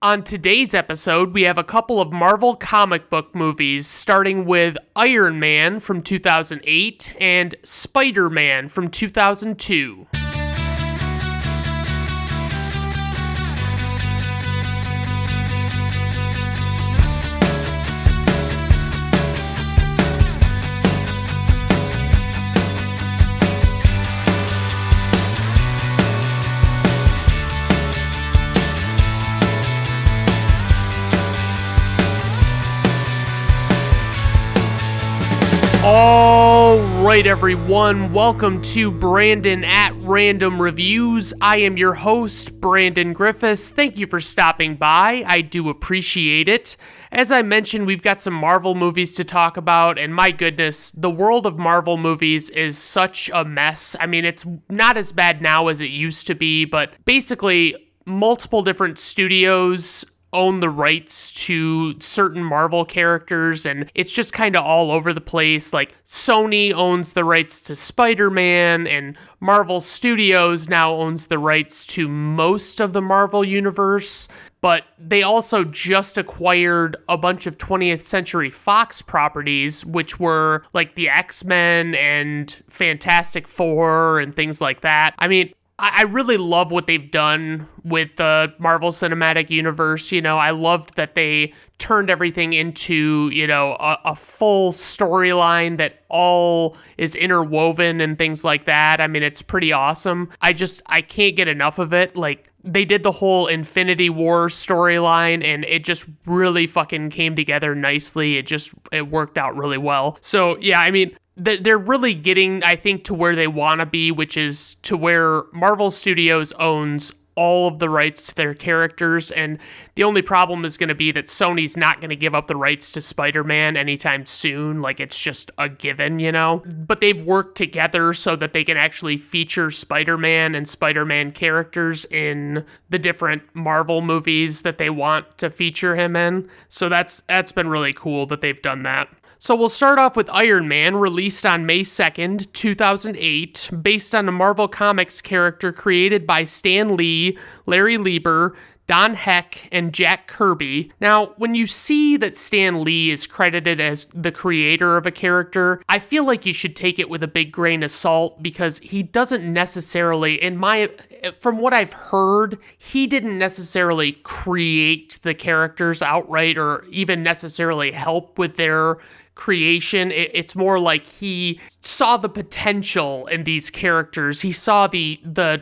On today's episode, we have a couple of Marvel comic book movies, starting with Iron Man from 2008 and Spider-Man from 2002. All right, everyone, welcome to Brandon at Random Reviews. I am your host, Brandon Griffiths. Thank you for stopping by. I do appreciate it. As I mentioned, we've got some Marvel movies to talk about, and my goodness, the world of Marvel movies is such a mess. I mean, it's not as bad now as it used to be, but basically, multiple different studios own the rights to certain Marvel characters, and it's just kind of all over the place. Like, Sony owns the rights to Spider-Man, and Marvel Studios now owns the rights to most of the Marvel universe, but they also just acquired a bunch of 20th Century Fox properties, which were like the X-Men and Fantastic Four and things like that. I mean, I really love what they've done with the Marvel Cinematic Universe. You know, I loved that they turned everything into, a full storyline that all is interwoven and things like that. I mean, it's pretty awesome. I can't get enough of it. Like, they did the whole Infinity War storyline, and it just really fucking came together nicely. It worked out really well. So, yeah, I mean, they're really getting, I think, to where they want to be, which is to where Marvel Studios owns all of the rights to their characters, and the only problem is going to be that Sony's not going to give up the rights to Spider-Man anytime soon. Like, it's just a given, But they've worked together so that they can actually feature Spider-Man and Spider-Man characters in the different Marvel movies that they want to feature him in. So that's been really cool that they've done that. So we'll start off with Iron Man, released on May 2nd, 2008, based on a Marvel Comics character created by Stan Lee, Larry Lieber, Don Heck, and Jack Kirby. Now, when you see that Stan Lee is credited as the creator of a character, I feel like you should take it with a big grain of salt, because he doesn't necessarily, from what I've heard, he didn't necessarily create the characters outright or even necessarily help with their creation. It's more like he saw the potential in these characters. He saw the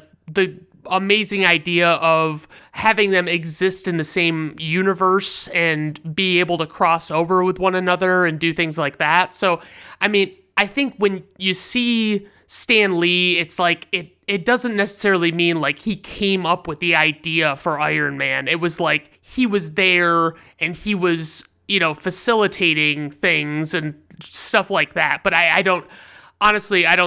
amazing idea of having them exist in the same universe and be able to cross over with one another and do things like that. So, I mean, I think when you see Stan Lee, it's like it doesn't necessarily mean like he came up with the idea for Iron Man. It was like he was there and he was, facilitating things and stuff like that. But I don't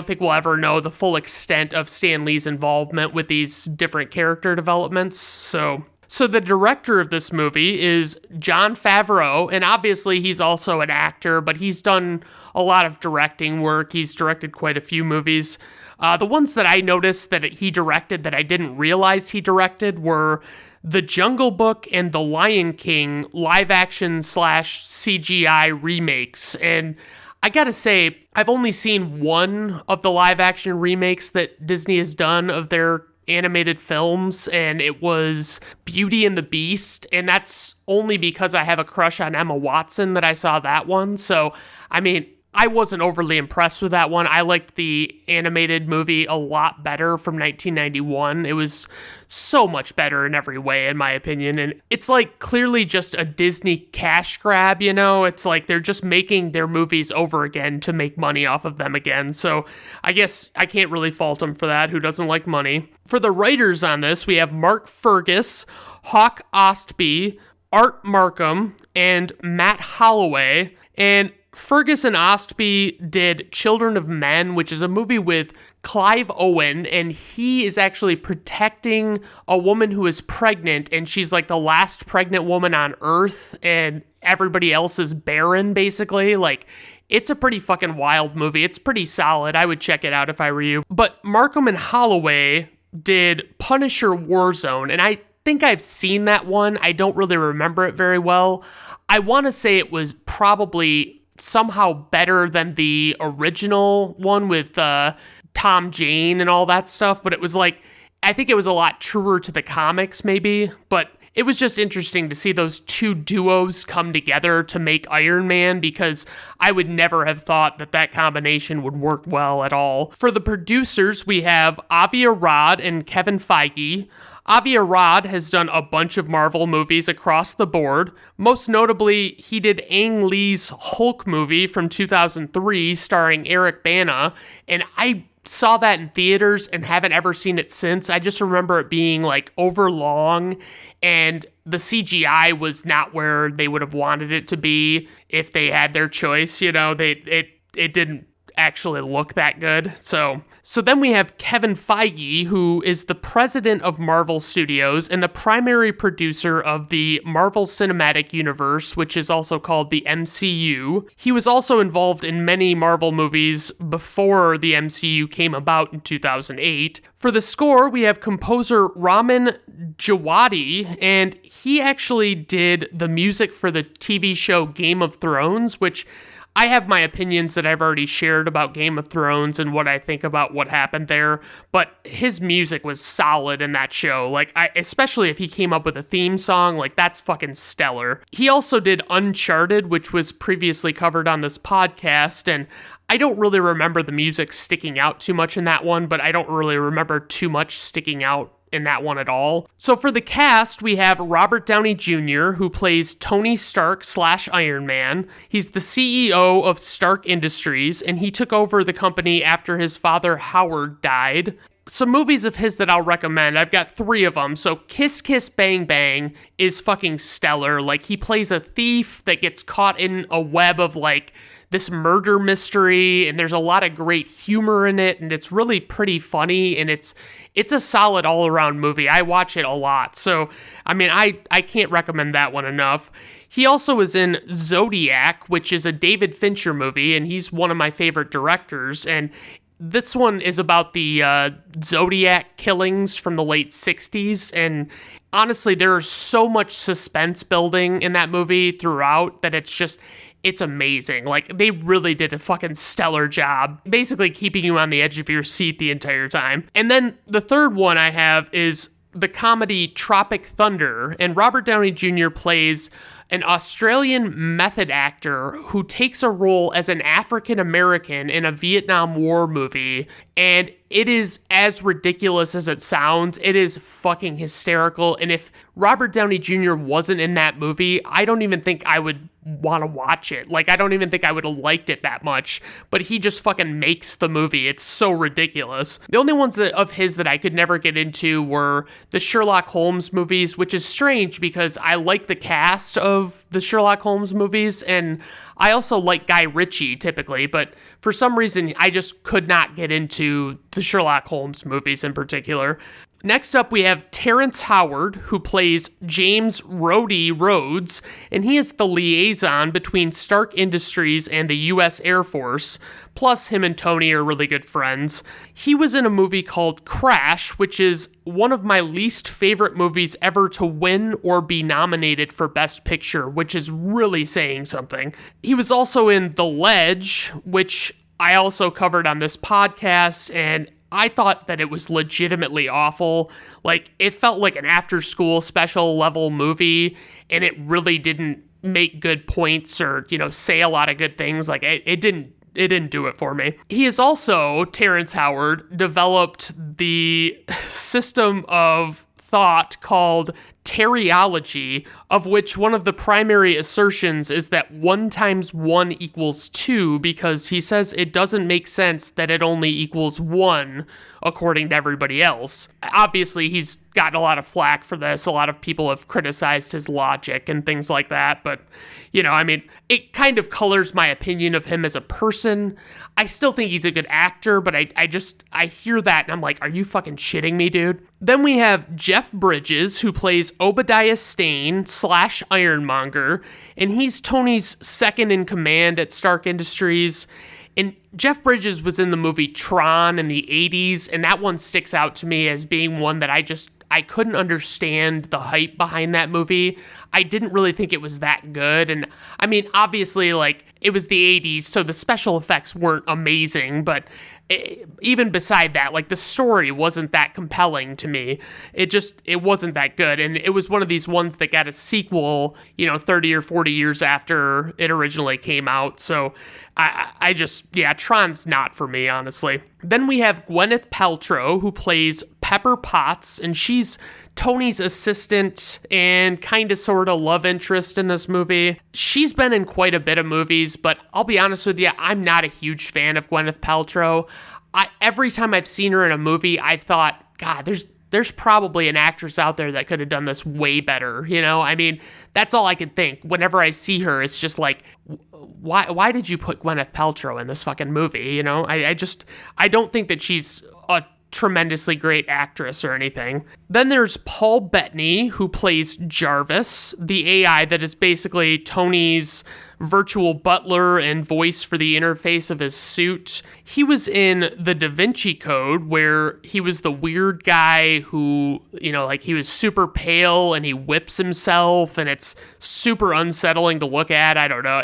think we'll ever know the full extent of Stan Lee's involvement with these different character developments. So the director of this movie is Jon Favreau, and obviously he's also an actor, but he's done a lot of directing work. He's directed quite a few movies. The ones that I noticed that he directed that I didn't realize he directed were The Jungle Book and The Lion King live-action / CGI remakes. And I gotta say, I've only seen one of the live-action remakes that Disney has done of their animated films, and it was Beauty and the Beast, and that's only because I have a crush on Emma Watson that I saw that one. So, I mean, I wasn't overly impressed with that one. I liked the animated movie a lot better from 1991. It was so much better in every way, in my opinion. And it's like clearly just a Disney cash grab, It's like they're just making their movies over again to make money off of them again. So I guess I can't really fault them for that. Who doesn't like money? For the writers on this, we have Mark Fergus, Hawk Ostby, Art Markham, and Matt Holloway. And Fergus and Ostby did Children of Men, which is a movie with Clive Owen, and he is actually protecting a woman who is pregnant, and she's like the last pregnant woman on Earth, and everybody else is barren, basically. Like, it's a pretty fucking wild movie. It's pretty solid. I would check it out if I were you. But Markham and Holloway did Punisher Warzone, and think I've seen that one. I don't really remember it very well. I want to say it was probably somehow better than the original one with Tom Jane and all that stuff, but it was like, I think it was a lot truer to the comics maybe, but it was just interesting to see those two duos come together to make Iron Man, because I would never have thought that that combination would work well at all. For the producers, we have Avi Arad and Kevin Feige. Avi Arad has done a bunch of Marvel movies across the board. Most notably, he did Ang Lee's Hulk movie from 2003 starring Eric Bana, and I saw that in theaters and haven't ever seen it since. I just remember it being like overlong, and the CGI was not where they would have wanted it to be if they had their choice. You know, it didn't actually look that good. So then we have Kevin Feige, who is the president of Marvel Studios and the primary producer of the Marvel Cinematic Universe, which is also called the MCU. He was also involved in many Marvel movies before the MCU came about in 2008. For the score, we have composer Ramin Djawadi, and he actually did the music for the TV show Game of Thrones, which I have my opinions that I've already shared about Game of Thrones and what I think about what happened there, but his music was solid in that show. Like, especially if he came up with a theme song, like, that's fucking stellar. He also did Uncharted, which was previously covered on this podcast, and I don't really remember the music sticking out too much in that one, but I don't really remember too much sticking out in that one at all. So for the cast, we have Robert Downey Jr., who plays Tony Stark / Iron Man. He's the CEO of Stark Industries, and he took over the company after his father Howard died. Some movies of his that I'll recommend, I've got 3 of them. So Kiss Kiss Bang Bang is fucking stellar. Like, he plays a thief that gets caught in a web of like this murder mystery, and there's a lot of great humor in it, and it's really pretty funny, and it's a solid all-around movie. I watch it a lot, so I mean, I can't recommend that one enough. He also was in Zodiac, which is a David Fincher movie, and he's one of my favorite directors, and this one is about the Zodiac killings from the late 60s, and honestly, there's so much suspense building in that movie throughout that it's amazing. Like, they really did a fucking stellar job, basically keeping you on the edge of your seat the entire time. And then the third one I have is the comedy Tropic Thunder, and Robert Downey Jr. plays an Australian method actor who takes a role as an African American in a Vietnam War movie, and it is as ridiculous as it sounds. It is fucking hysterical, and if Robert Downey Jr. wasn't in that movie, I don't even think I would want to watch it. Like, I don't even think I would have liked it that much, but he just fucking makes the movie. It's so ridiculous. The only ones of his that I could never get into were the Sherlock Holmes movies, which is strange because I like the cast of the Sherlock Holmes movies, and I also like Guy Ritchie typically, but for some reason I just could not get into the Sherlock Holmes movies in particular. Next up, we have Terrence Howard, who plays James Rhodey Rhodes, and he is the liaison between Stark Industries and the U.S. Air Force, plus him and Tony are really good friends. He was in a movie called Crash, which is one of my least favorite movies ever to win or be nominated for Best Picture, which is really saying something. He was also in The Ledge, which I also covered on this podcast, and I thought that it was legitimately awful. Like, it felt like an after-school special level movie, and it really didn't make good points or, say a lot of good things. Like, it didn't do it for me. He has also, Terrence Howard, developed the system of thought called teriology, of which one of the primary assertions is that 1 × 1 = 2, because he says it doesn't make sense that it only equals 1 according to everybody else. Obviously, he's gotten a lot of flack for this. A lot of people have criticized his logic and things like that, but, it kind of colors my opinion of him as a person. I still think he's a good actor, but I hear that and I'm like, are you fucking shitting me, dude? Then we have Jeff Bridges, who plays Obadiah Stane / Ironmonger, and he's Tony's second in command at Stark Industries. And Jeff Bridges was in the movie Tron in the 80s, and that one sticks out to me as being one that I couldn't understand the hype behind that movie. I didn't really think it was that good. And I mean, obviously, like, it was the 80s, so the special effects weren't amazing, but even beside that, like, the story wasn't that compelling to me. It wasn't that good. And it was one of these ones that got a sequel, 30 or 40 years after it originally came out. So Tron's not for me, honestly. Then we have Gwyneth Paltrow, who plays Pepper Potts, and she's Tony's assistant and kind of sort of love interest in this movie. She's been in quite a bit of movies, but I'll be honest with you, I'm not a huge fan of Gwyneth Paltrow. Every time I've seen her in a movie, I thought, God, there's probably an actress out there that could have done this way better, I mean, that's all I could think. Whenever I see her, it's just like, why did you put Gwyneth Paltrow in this fucking movie, I don't think that she's a tremendously great actress or anything. Then there's Paul Bettany, who plays Jarvis, the AI that is basically Tony's virtual butler and voice for the interface of his suit. He was in The Da Vinci Code, where he was the weird guy who, he was super pale and he whips himself, and it's super unsettling to look at. I don't know.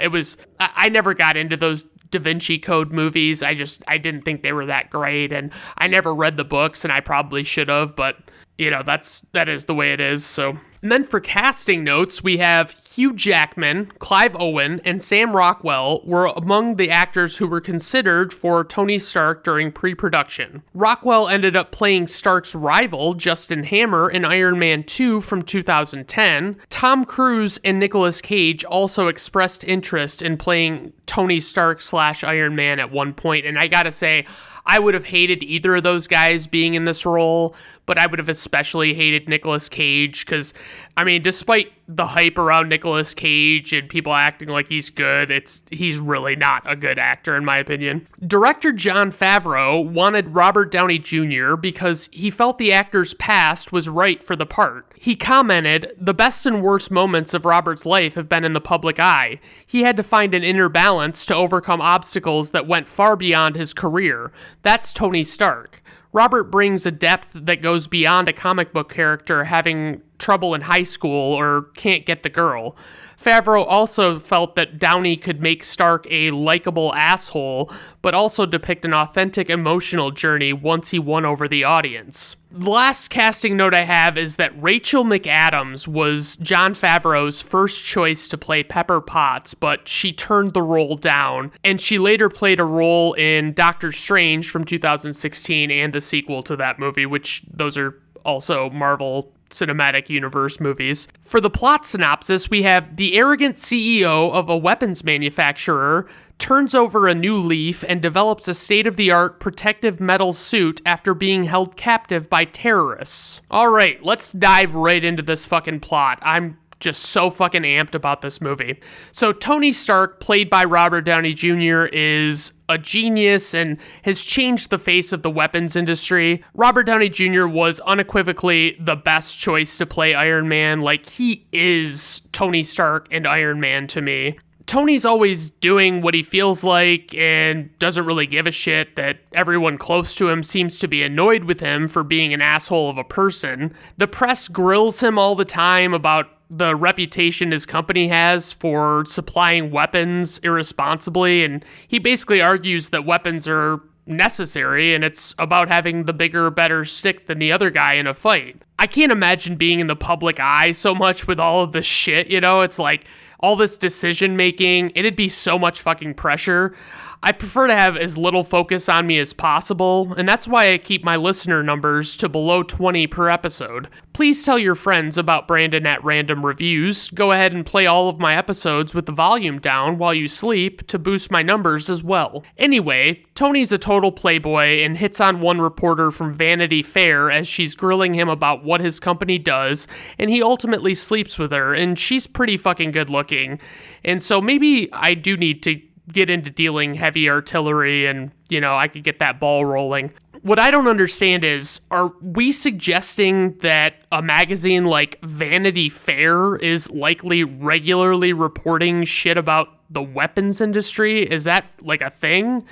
I never got into those Da Vinci Code movies. I didn't think they were that great, and I never read the books, and I probably should have, but that is the way it is. So, and then for casting notes, we have Hugh Jackman, Clive Owen, and Sam Rockwell were among the actors who were considered for Tony Stark during pre-production. Rockwell ended up playing Stark's rival, Justin Hammer, in Iron Man 2 from 2010. Tom Cruise and Nicolas Cage also expressed interest in playing Tony Stark / Iron Man at one point, and I gotta say, I would have hated either of those guys being in this role, but I would have especially hated Nicolas Cage because, I mean, despite the hype around Nicolas Cage and people acting like he's good, he's really not a good actor in my opinion. Director Jon Favreau wanted Robert Downey Jr. because he felt the actor's past was right for the part. He commented, "The best and worst moments of Robert's life have been in the public eye. He had to find an inner balance to overcome obstacles that went far beyond his career. That's Tony Stark. Robert brings a depth that goes beyond a comic book character having trouble in high school or can't get the girl." Favreau also felt that Downey could make Stark a likable asshole, but also depict an authentic emotional journey once he won over the audience. The last casting note I have is that Rachel McAdams was Jon Favreau's first choice to play Pepper Potts, but she turned the role down, and she later played a role in Doctor Strange from 2016 and the sequel to that movie, which those are also Marvel Cinematic Universe movies. For the plot synopsis, we have the arrogant CEO of a weapons manufacturer turns over a new leaf and develops a state-of-the-art protective metal suit after being held captive by terrorists. All right, let's dive right into this fucking plot. I'm just so fucking amped about this movie. So Tony Stark, played by Robert Downey Jr., is a genius and has changed the face of the weapons industry. Robert Downey Jr. was unequivocally the best choice to play Iron Man. Like, he is Tony Stark and Iron Man to me. Tony's always doing what he feels like and doesn't really give a shit that everyone close to him seems to be annoyed with him for being an asshole of a person. The press grills him all the time about the reputation his company has for supplying weapons irresponsibly, and he basically argues that weapons are necessary and it's about having the bigger, better stick than the other guy in a fight. I can't imagine being in the public eye so much with all of this shit, it's like all this decision making, it'd be so much fucking pressure. I prefer to have as little focus on me as possible, and that's why I keep my listener numbers to below 20 per episode. Please tell your friends about Brandon at Random Reviews. Go ahead and play all of my episodes with the volume down while you sleep to boost my numbers as well. Anyway, Tony's a total playboy and hits on one reporter from Vanity Fair as she's grilling him about what his company does, and he ultimately sleeps with her, and she's pretty fucking good looking. And so maybe I do need to get into dealing heavy artillery and, I could get that ball rolling. What I don't understand is, are we suggesting that a magazine like Vanity Fair is likely regularly reporting shit about the weapons industry? Is that like a thing?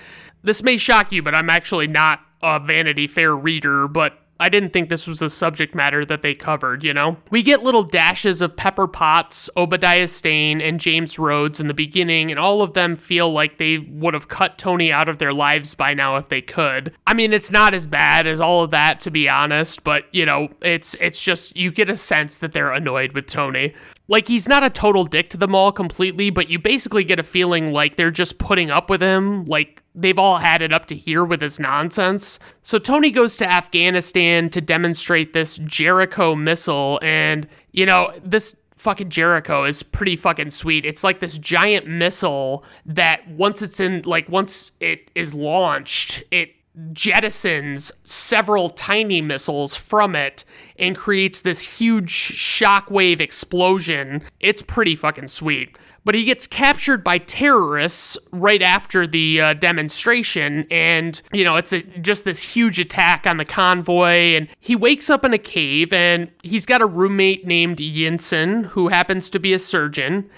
This may shock you, but I'm actually not a Vanity Fair reader, but I didn't think this was a subject matter that they covered, you know? We get little dashes of Pepper Potts, Obadiah Stane, and James Rhodes in the beginning, and all of them feel like they would have cut Tony out of their lives by now if they could. I mean, it's not as bad as all of that, to be honest, but, you know, it's just, you get a sense that they're annoyed with Tony. Like, he's not a total dick to them all completely, but you basically get a feeling like they're just putting up with him, like they've all had it up to here with his nonsense. So Tony goes to Afghanistan to demonstrate this Jericho missile, and, you know, this fucking Jericho is pretty fucking sweet. It's like this giant missile that once it is launched, it jettisons several tiny missiles from it and creates this huge shockwave explosion. It's pretty fucking sweet. But he gets captured by terrorists right after the demonstration, and, you know, it's just this huge attack on the convoy, and he wakes up in a cave, and he's got a roommate named Yinsen, who happens to be a surgeon.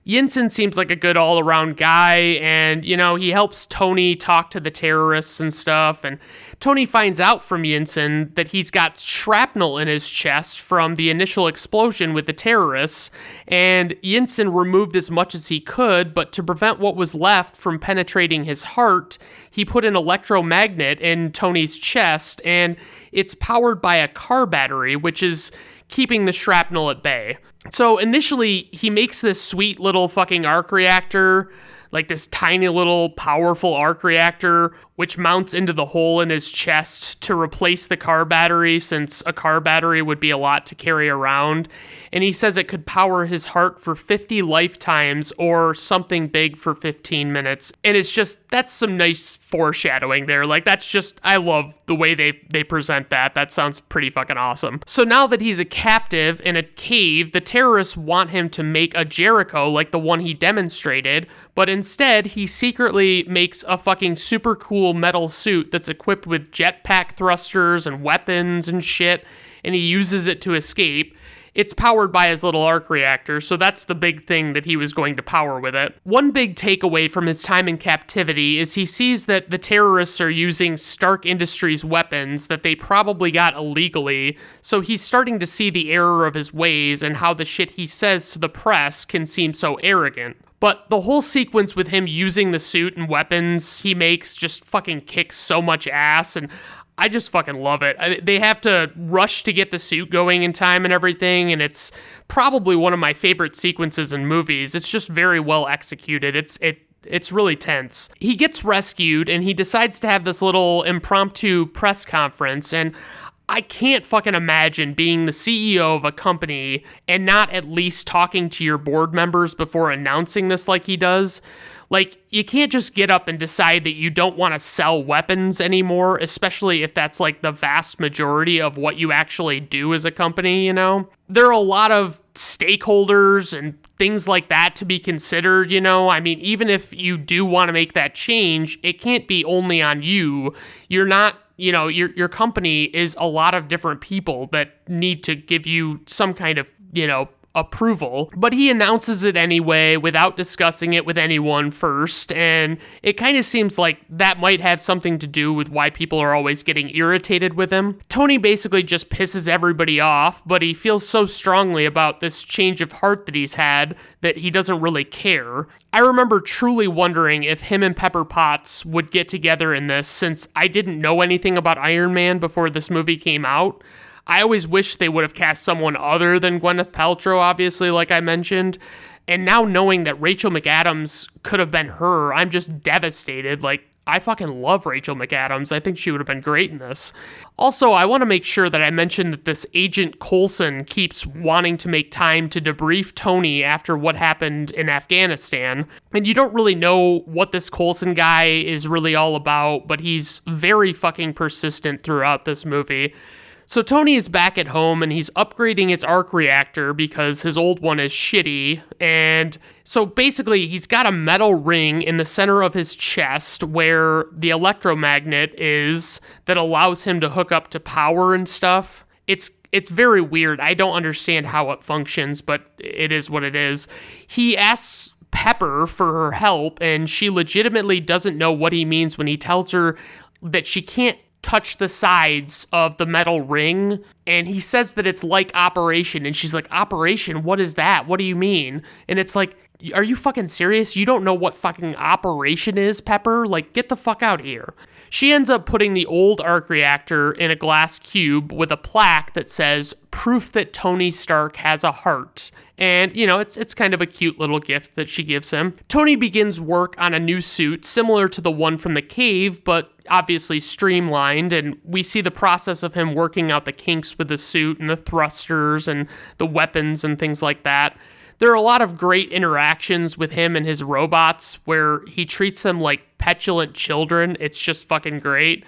Yinsen seems like a good all-around guy, and, you know, he helps Tony talk to the terrorists and stuff, and Tony finds out from Yinsen that he's got shrapnel in his chest from the initial explosion with the terrorists, and Yinsen removed as much as he could, but to prevent what was left from penetrating his heart, he put an electromagnet in Tony's chest, and it's powered by a car battery, which is keeping the shrapnel at bay. So initially, he makes this sweet little fucking arc reactor, like this tiny little powerful arc reactor, which mounts into the hole in his chest to replace the car battery, since a car battery would be a lot to carry around. And he says it could power his heart for 50 lifetimes or something big for 15 minutes. And it's just, that's some nice foreshadowing there. Like, that's just, I love the way they present that. That sounds pretty fucking awesome. So now that he's a captive in a cave, the terrorists want him to make a Jericho like the one he demonstrated, but instead he secretly makes a fucking super cool metal suit that's equipped with jetpack thrusters and weapons and shit, and he uses it to escape. It's powered by his little arc reactor, so that's the big thing that he was going to power with it. One big takeaway from his time in captivity is he sees that the terrorists are using Stark Industries weapons that they probably got illegally, so he's starting to see the error of his ways and how the shit he says to the press can seem so arrogant. But the whole sequence with him using the suit and weapons he makes just fucking kicks so much ass, and I just fucking love it. They have to rush to get the suit going in time and everything, and it's probably one of my favorite sequences in movies. It's just very well executed. It's really tense. He gets rescued, and he decides to have this little impromptu press conference, and I can't fucking imagine being the CEO of a company and not at least talking to your board members before announcing this like he does. Like, you can't just get up and decide that you don't want to sell weapons anymore, especially if that's like the vast majority of what you actually do as a company, you know? There are a lot of stakeholders and things like that to be considered, you know? I mean, even if you do want to make that change, it can't be only on you. You're not, you know, your company is a lot of different people that need to give you some kind of, you know, approval, but he announces it anyway without discussing it with anyone first, and it kind of seems like that might have something to do with why people are always getting irritated with him. Tony basically just pisses everybody off, but he feels so strongly about this change of heart that he's had that he doesn't really care. I remember truly wondering if him and Pepper Potts would get together in this, since I didn't know anything about Iron Man before this movie came out. I always wish they would have cast someone other than Gwyneth Paltrow, obviously, like I mentioned. And now knowing that Rachel McAdams could have been her, I'm just devastated. Like, I fucking love Rachel McAdams. I think she would have been great in this. Also, I want to make sure that I mention that this Agent Coulson keeps wanting to make time to debrief Tony after what happened in Afghanistan. And you don't really know what this Coulson guy is really all about, but he's very fucking persistent throughout this movie. So Tony is back at home, and he's upgrading his arc reactor because his old one is shitty, and so basically he's got a metal ring in the center of his chest where the electromagnet is that allows him to hook up to power and stuff. It's very weird. I don't understand how it functions, but it is what it is. He asks Pepper for her help, and she legitimately doesn't know what he means when he tells her that she can't touch the sides of the metal ring, and he says that it's like Operation, and she's like, Operation? What is that? What do you mean? And it's like, are you fucking serious? You don't know what fucking Operation is, Pepper? Like, get the fuck out of here. She ends up putting the old arc reactor in a glass cube with a plaque that says, proof that Tony Stark has a heart. And, you know, it's kind of a cute little gift that she gives him. Tony begins work on a new suit similar to the one from the cave, but obviously streamlined, and we see the process of him working out the kinks with the suit and the thrusters and the weapons and things like that. There are a lot of great interactions with him and his robots where he treats them like petulant children. It's just fucking great.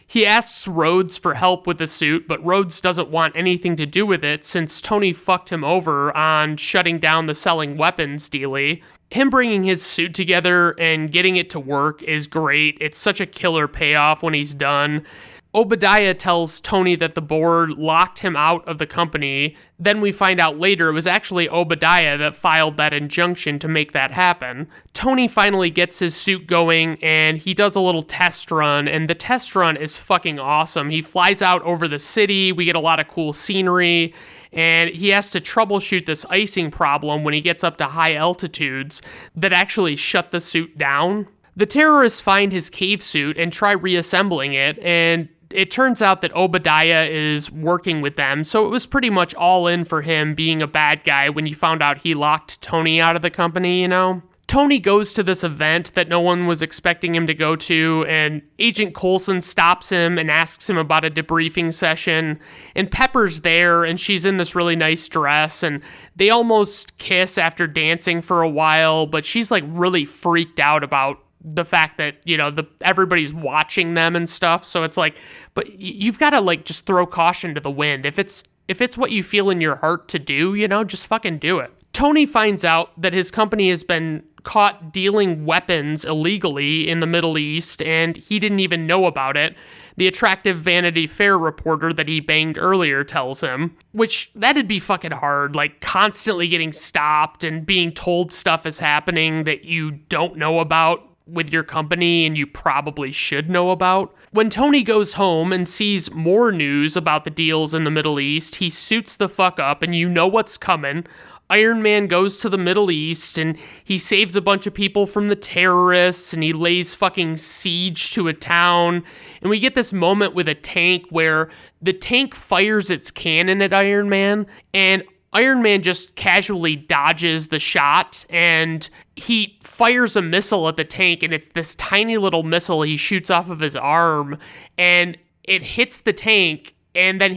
He asks Rhodes for help with the suit, but Rhodes doesn't want anything to do with it since Tony fucked him over on shutting down the selling weapons dealie. Him bringing his suit together and getting it to work is great. It's such a killer payoff when he's done. Obadiah tells Tony that the board locked him out of the company. Then we find out later it was actually Obadiah that filed that injunction to make that happen. Tony finally gets his suit going, and he does a little test run, and the test run is fucking awesome. He flies out over the city, we get a lot of cool scenery, and he has to troubleshoot this icing problem when he gets up to high altitudes that actually shut the suit down. The terrorists find his cave suit and try reassembling it, and it turns out that Obadiah is working with them, so it was pretty much all in for him being a bad guy when you found out he locked Tony out of the company, you know? Tony goes to this event that no one was expecting him to go to, and Agent Coulson stops him and asks him about a debriefing session, and Pepper's there, and she's in this really nice dress, and they almost kiss after dancing for a while, but she's like really freaked out about the fact that, you know, everybody's watching them and stuff. So it's like, but you've got to like just throw caution to the wind. If it's what you feel in your heart to do, you know, just fucking do it. Tony finds out that his company has been caught dealing weapons illegally in the Middle East, and he didn't even know about it. The attractive Vanity Fair reporter that he banged earlier tells him, which that'd be fucking hard, like constantly getting stopped and being told stuff is happening that you don't know about with your company and you probably should know about. When Tony goes home and sees more news about the deals in the Middle East, he suits the fuck up and you know what's coming. Iron Man goes to the Middle East and he saves a bunch of people from the terrorists and he lays fucking siege to a town. And we get this moment with a tank where the tank fires its cannon at Iron Man, and Iron Man just casually dodges the shot, and he fires a missile at the tank, and it's this tiny little missile he shoots off of his arm, and it hits the tank, and then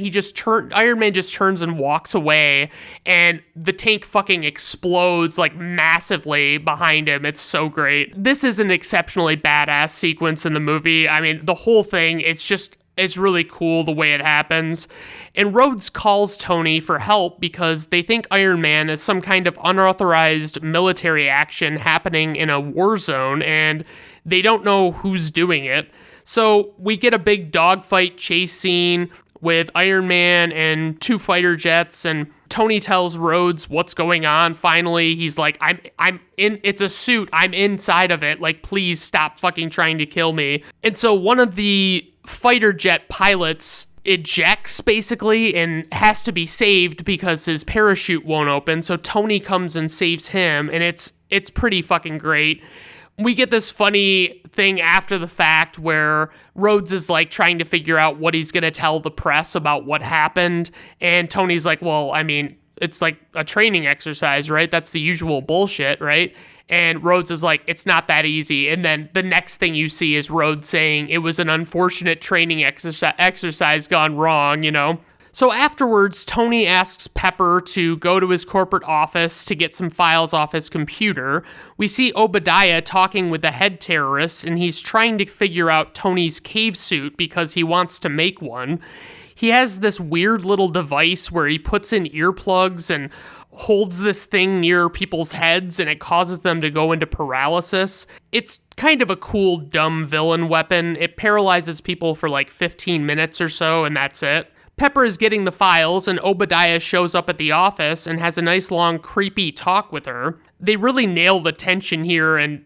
Iron Man just turns and walks away, and the tank fucking explodes, like, massively behind him. It's so great. This is an exceptionally badass sequence in the movie. I mean, the whole thing, it's really cool the way it happens. And Rhodes calls Tony for help because they think Iron Man is some kind of unauthorized military action happening in a war zone, and they don't know who's doing it. So we get a big dogfight chase scene with Iron Man and two fighter jets, and Tony tells Rhodes what's going on. Finally, he's like, I'm in, it's a suit, I'm inside of it, like, please stop fucking trying to kill me. And so one of the fighter jet pilots ejects basically and has to be saved because his parachute won't open, so Tony comes and saves him, and it's pretty fucking great. We get this funny thing after the fact where Rhodes is like trying to figure out what he's gonna tell the press about what happened, and Tony's like, well, I mean, it's like a training exercise, right? That's the usual bullshit, right? And Rhodes is like, it's not that easy. And then the next thing you see is Rhodes saying it was an unfortunate training exercise gone wrong, you know? So afterwards, Tony asks Pepper to go to his corporate office to get some files off his computer. We see Obadiah talking with the head terrorist, and he's trying to figure out Tony's cave suit because he wants to make one. He has this weird little device where he puts in earplugs and holds this thing near people's heads, and it causes them to go into paralysis. It's kind of a cool, dumb villain weapon. It paralyzes people for like 15 minutes or so, and that's it. Pepper is getting the files, and Obadiah shows up at the office and has a nice long creepy talk with her. They really nail the tension here, and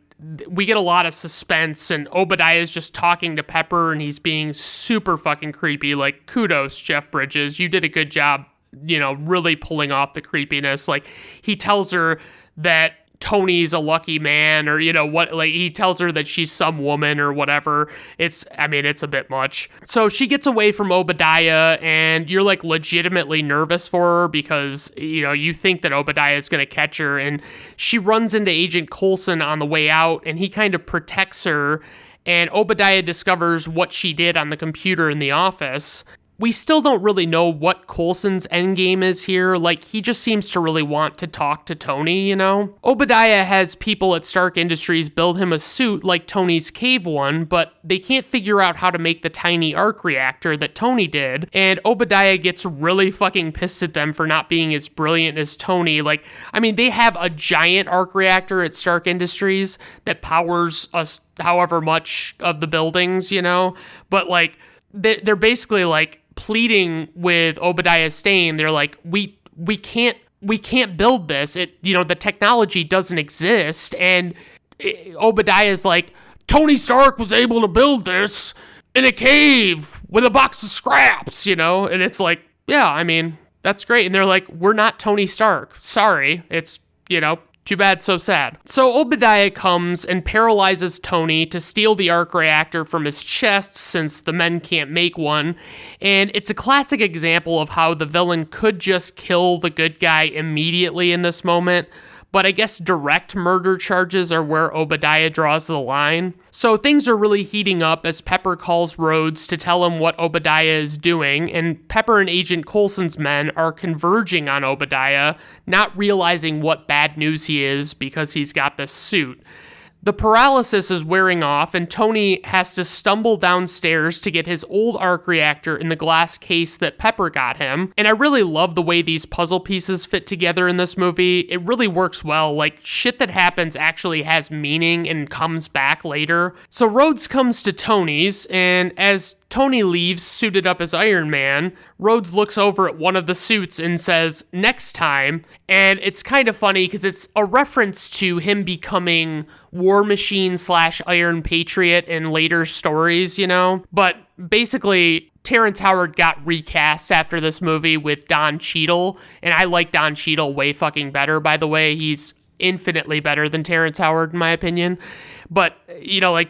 we get a lot of suspense, and Obadiah is just talking to Pepper, and he's being super fucking creepy. Like, kudos, Jeff Bridges. You did a good job, really pulling off the creepiness. Like, he tells her that Tony's a lucky man, or he tells her that she's some woman or whatever. It's a bit much. So she gets away from Obadiah, and you're like legitimately nervous for her because you think that Obadiah is going to catch her, and she runs into Agent Coulson on the way out, and he kind of protects her, and Obadiah discovers what she did on the computer in the office. We still don't really know what Coulson's endgame is here. Like, he just seems to really want to talk to Tony, Obadiah has people at Stark Industries build him a suit like Tony's cave one, but they can't figure out how to make the tiny arc reactor that Tony did, and Obadiah gets really fucking pissed at them for not being as brilliant as Tony. They have a giant arc reactor at Stark Industries that powers us however much of the buildings, but they're basically pleading with Obadiah Stane. They're like, we can't build this. The technology doesn't exist. And Obadiah's like, Tony Stark was able to build this in a cave with a box of scraps, and it's like, yeah, that's great. And they're like, we're not Tony Stark. Sorry. It's, too bad, so sad. So Obadiah comes and paralyzes Tony to steal the arc reactor from his chest since the men can't make one. And it's a classic example of how the villain could just kill the good guy immediately in this moment. But I guess direct murder charges are where Obadiah draws the line. So things are really heating up as Pepper calls Rhodes to tell him what Obadiah is doing, and Pepper and Agent Coulson's men are converging on Obadiah, not realizing what bad news he is because he's got this suit. The paralysis is wearing off, and Tony has to stumble downstairs to get his old arc reactor in the glass case that Pepper got him. And I really love the way these puzzle pieces fit together in this movie. It really works well. Shit that happens actually has meaning and comes back later. So Rhodes comes to Tony's, and as Tony leaves suited up as Iron Man, Rhodes looks over at one of the suits and says, "Next time." And it's kind of funny because it's a reference to him becoming War Machine / Iron Patriot in later stories, But basically, Terrence Howard got recast after this movie with Don Cheadle, and I like Don Cheadle way fucking better, by the way. He's infinitely better than Terrence Howard, in my opinion. But,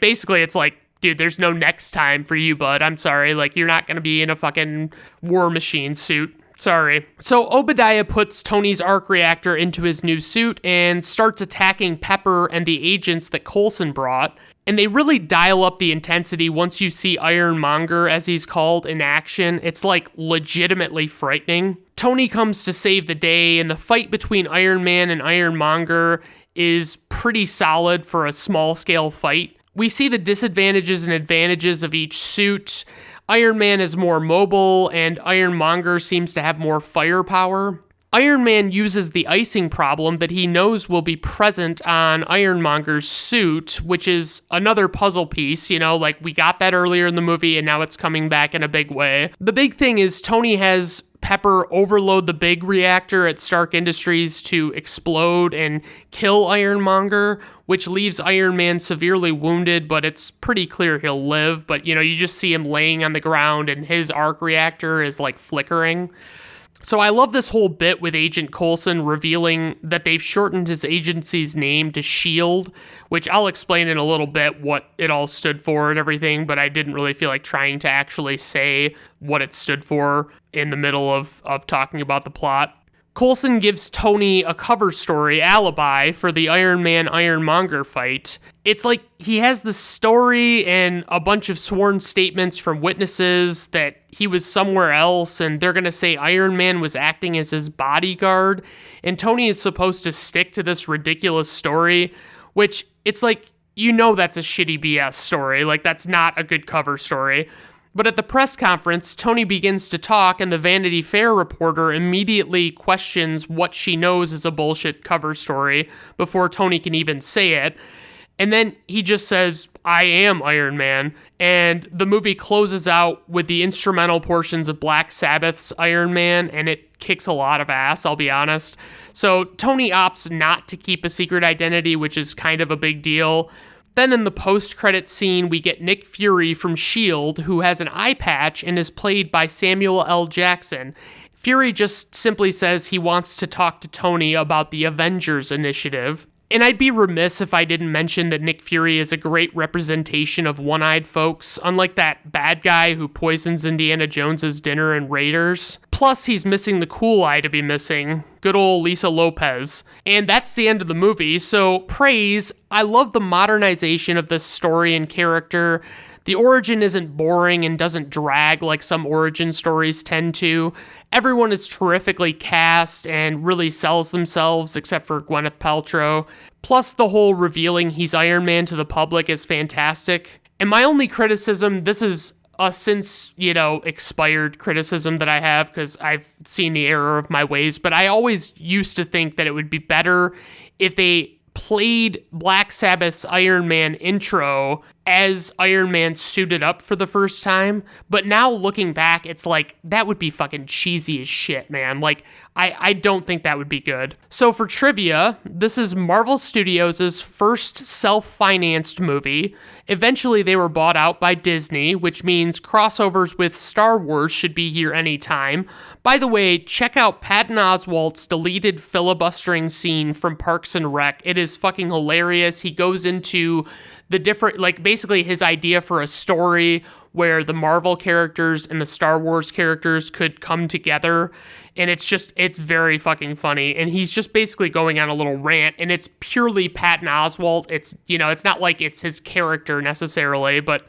basically it's like, dude, there's no next time for you, bud. I'm sorry. You're not going to be in a fucking War Machine suit. Sorry. So Obadiah puts Tony's arc reactor into his new suit and starts attacking Pepper and the agents that Coulson brought. And they really dial up the intensity once you see Ironmonger, as he's called, in action. It's legitimately frightening. Tony comes to save the day, and the fight between Iron Man and Ironmonger is pretty solid for a small-scale fight. We see the disadvantages and advantages of each suit. Iron Man is more mobile, and Ironmonger seems to have more firepower. Iron Man uses the icing problem that he knows will be present on Ironmonger's suit, which is another puzzle piece, we got that earlier in the movie, and now it's coming back in a big way. The big thing is Tony has Pepper overload the big reactor at Stark Industries to explode and kill Ironmonger, which leaves Iron Man severely wounded, but it's pretty clear he'll live. But, you just see him laying on the ground and his arc reactor is flickering. So I love this whole bit with Agent Coulson revealing that they've shortened his agency's name to S.H.I.E.L.D., which I'll explain in a little bit what it all stood for and everything, but I didn't really feel like trying to actually say what it stood for in the middle of talking about the plot. Coulson gives Tony a cover story alibi for the Iron Man Ironmonger fight. It's like he has the story and a bunch of sworn statements from witnesses that he was somewhere else, and they're going to say Iron Man was acting as his bodyguard, and Tony is supposed to stick to this ridiculous story, which it's like, that's a shitty BS story. That's not a good cover story. But at the press conference, Tony begins to talk, and the Vanity Fair reporter immediately questions what she knows is a bullshit cover story before Tony can even say it. And then he just says, I am Iron Man. And the movie closes out with the instrumental portions of Black Sabbath's Iron Man, and it kicks a lot of ass, I'll be honest. So Tony opts not to keep a secret identity, which is kind of a big deal. Then in the post-credit scene, we get Nick Fury from S.H.I.E.L.D., who has an eye patch and is played by Samuel L. Jackson. Fury just simply says he wants to talk to Tony about the Avengers Initiative. And I'd be remiss if I didn't mention that Nick Fury is a great representation of one-eyed folks, unlike that bad guy who poisons Indiana Jones's dinner in Raiders. Plus, he's missing the cool eye to be missing. Good old Lisa Lopez. And that's the end of the movie, so praise. I love the modernization of this story and character. The origin isn't boring and doesn't drag like some origin stories tend to. Everyone is terrifically cast and really sells themselves, except for Gwyneth Paltrow. Plus, the whole revealing he's Iron Man to the public is fantastic. And my only criticism, this is a since, expired criticism that I have, because I've seen the error of my ways, but I always used to think that it would be better if they played Black Sabbath's Iron Man intro as Iron Man suited up for the first time. But now looking back, it's like, that would be fucking cheesy as shit, man. Like, I don't think that would be good. So for trivia, this is Marvel Studios' first self-financed movie. Eventually they were bought out by Disney, which means crossovers with Star Wars should be here anytime. By the way, check out Patton Oswalt's deleted filibustering scene from Parks and Rec. It is fucking hilarious. He goes into the different, basically his idea for a story where the Marvel characters and the Star Wars characters could come together. And it's very fucking funny. And he's just basically going on a little rant, and it's purely Patton Oswalt. It's not like it's his character necessarily, but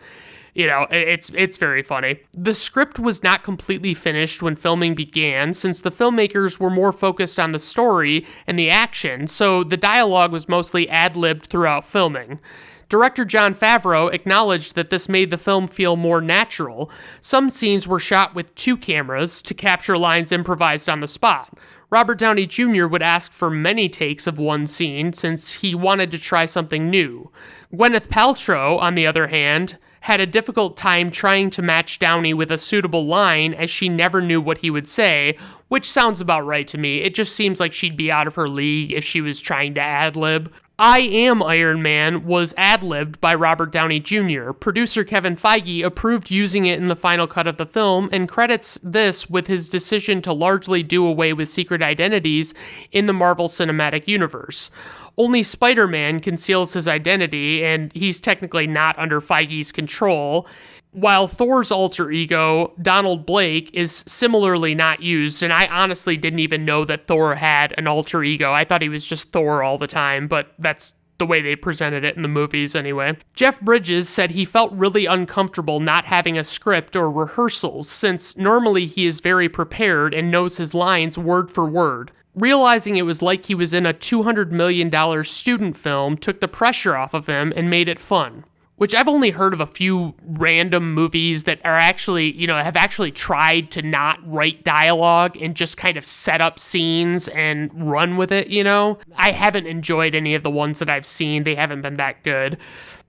it's very funny. The script was not completely finished when filming began, since the filmmakers were more focused on the story and the action, so the dialogue was mostly ad-libbed throughout filming. Director Jon Favreau acknowledged that this made the film feel more natural. Some scenes were shot with 2 cameras to capture lines improvised on the spot. Robert Downey Jr. would ask for many takes of one scene since he wanted to try something new. Gwyneth Paltrow, on the other hand, had a difficult time trying to match Downey with a suitable line as she never knew what he would say, which sounds about right to me. It just seems like she'd be out of her league if she was trying to ad-lib. I Am Iron Man was ad-libbed by Robert Downey Jr. Producer Kevin Feige approved using it in the final cut of the film and credits this with his decision to largely do away with secret identities in the Marvel Cinematic Universe. Only Spider-Man conceals his identity, and he's technically not under Feige's control, while Thor's alter ego, Donald Blake, is similarly not used, and I honestly didn't even know that Thor had an alter ego. I thought he was just Thor all the time, but that's the way they presented it in the movies anyway. Jeff Bridges said he felt really uncomfortable not having a script or rehearsals, since normally he is very prepared and knows his lines word for word. Realizing it was like he was in a $200 million student film took the pressure off of him and made it fun. Which I've only heard of a few random movies that are actually, have actually tried to not write dialogue and just kind of set up scenes and run with it, I haven't enjoyed any of the ones that I've seen. They haven't been that good.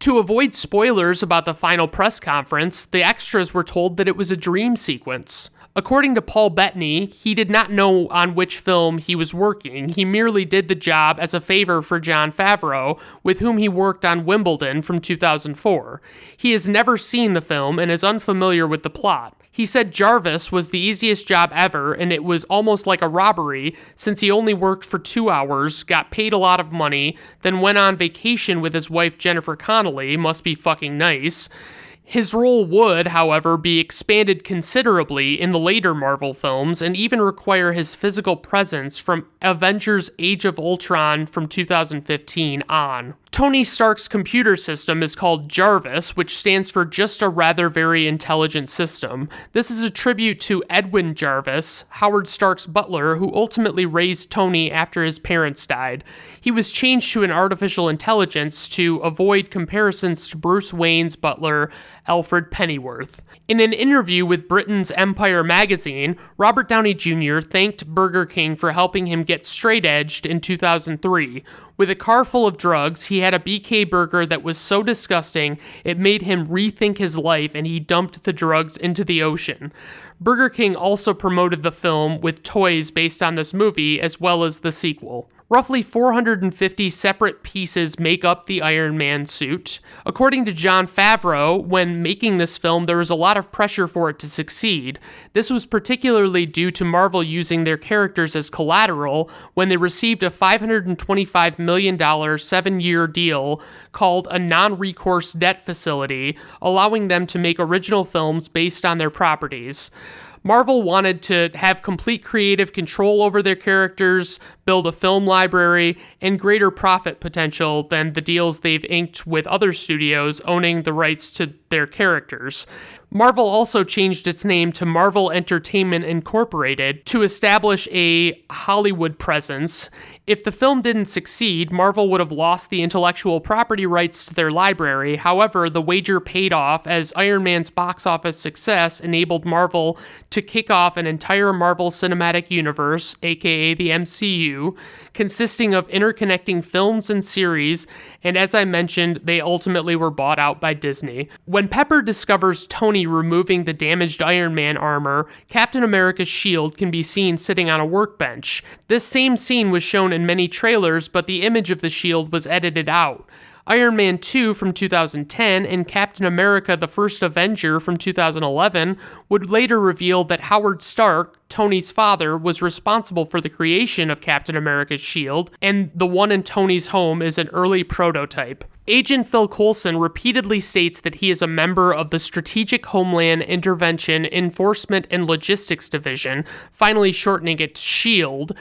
To avoid spoilers about the final press conference, the extras were told that it was a dream sequence. According to Paul Bettany, he did not know on which film he was working. He merely did the job as a favor for Jon Favreau, with whom he worked on Wimbledon from 2004. He has never seen the film and is unfamiliar with the plot. He said Jarvis was the easiest job ever, and it was almost like a robbery, since he only worked for 2 hours, got paid a lot of money, then went on vacation with his wife Jennifer Connelly, must be fucking nice. His role would, however, be expanded considerably in the later Marvel films and even require his physical presence from Avengers Age of Ultron from 2015 on. Tony Stark's computer system is called Jarvis, which stands for Just a Rather Very Intelligent System. This is a tribute to Edwin Jarvis, Howard Stark's butler, who ultimately raised Tony after his parents died. He was changed to an artificial intelligence to avoid comparisons to Bruce Wayne's butler, Alfred Pennyworth. In an interview with Britain's Empire magazine, Robert Downey Jr. thanked Burger King for helping him get straight-edged in 2003. With a car full of drugs, he had a BK burger that was so disgusting, it made him rethink his life and he dumped the drugs into the ocean. Burger King also promoted the film with toys based on this movie, as well as the sequel. Roughly 450 separate pieces make up the Iron Man suit. According to Jon Favreau, when making this film, there was a lot of pressure for it to succeed. This was particularly due to Marvel using their characters as collateral when they received a $525 million 7-year deal called a non-recourse debt facility, allowing them to make original films based on their properties. Marvel wanted to have complete creative control over their characters, build a film library, and greater profit potential than the deals they've inked with other studios owning the rights to their characters. Marvel also changed its name to Marvel Entertainment Incorporated to establish a Hollywood presence. If the film didn't succeed, Marvel would have lost the intellectual property rights to their library. However, the wager paid off as Iron Man's box office success enabled Marvel to kick off an entire Marvel Cinematic Universe, aka the MCU, consisting of interconnecting films and series, and as I mentioned, they ultimately were bought out by Disney. When Pepper discovers Tony removing the damaged Iron Man armor, Captain America's shield can be seen sitting on a workbench. This same scene was shown in many trailers, but the image of the shield was edited out. Iron Man 2 from 2010 and Captain America the First Avenger from 2011 would later reveal that Howard Stark, Tony's father, was responsible for the creation of Captain America's shield, and the one in Tony's home is an early prototype. Agent Phil Coulson repeatedly states that he is a member of the Strategic Homeland Intervention Enforcement and Logistics Division, finally shortening it to SHIELD.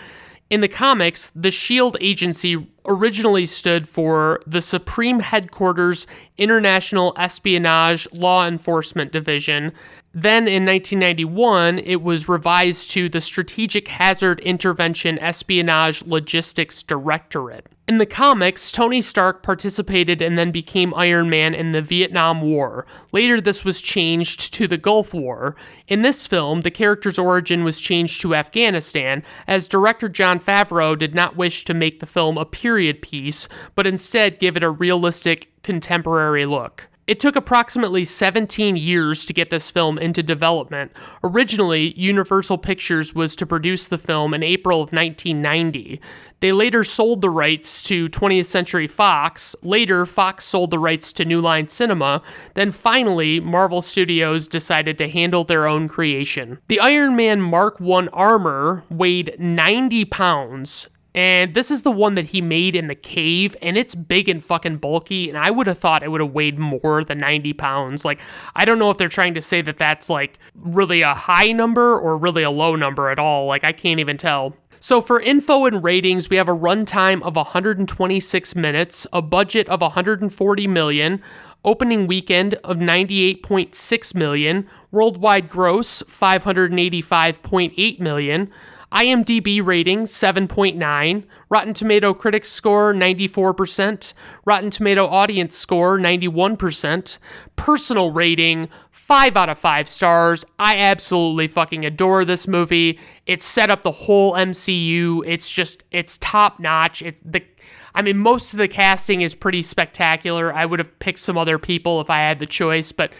In the comics, the SHIELD agency originally stood for the Supreme Headquarters International Espionage Law Enforcement Division. Then in 1991, it was revised to the Strategic Hazard Intervention Espionage Logistics Directorate. In the comics, Tony Stark participated and then became Iron Man in the Vietnam War. Later, this was changed to the Gulf War. In this film, the character's origin was changed to Afghanistan, as director Jon Favreau did not wish to make the film a period piece, but instead give it a realistic, contemporary look. It took approximately 17 years to get this film into development. Originally, Universal Pictures was to produce the film in April of 1990. They later sold the rights to 20th Century Fox. Later, Fox sold the rights to New Line Cinema. Then finally, Marvel Studios decided to handle their own creation. The Iron Man Mark I armor weighed 90 pounds. And this is the one that he made in the cave, and it's big and fucking bulky, and I would have thought it would have weighed more than 90 pounds. Like, I don't know if they're trying to say that that's, like, really a high number or really a low number at all. Like, I can't even tell. So for info and ratings, we have a runtime of 126 minutes, a budget of $140 million, opening weekend of $98.6 million, worldwide gross $585.8 million, IMDb rating 7.9, Rotten Tomato critics score 94%, Rotten Tomato audience score 91%, personal rating 5 out of 5 stars. I absolutely fucking adore this movie. It set up the whole MCU. It's top notch. Most of the casting is pretty spectacular. I would have picked some other people if I had the choice, but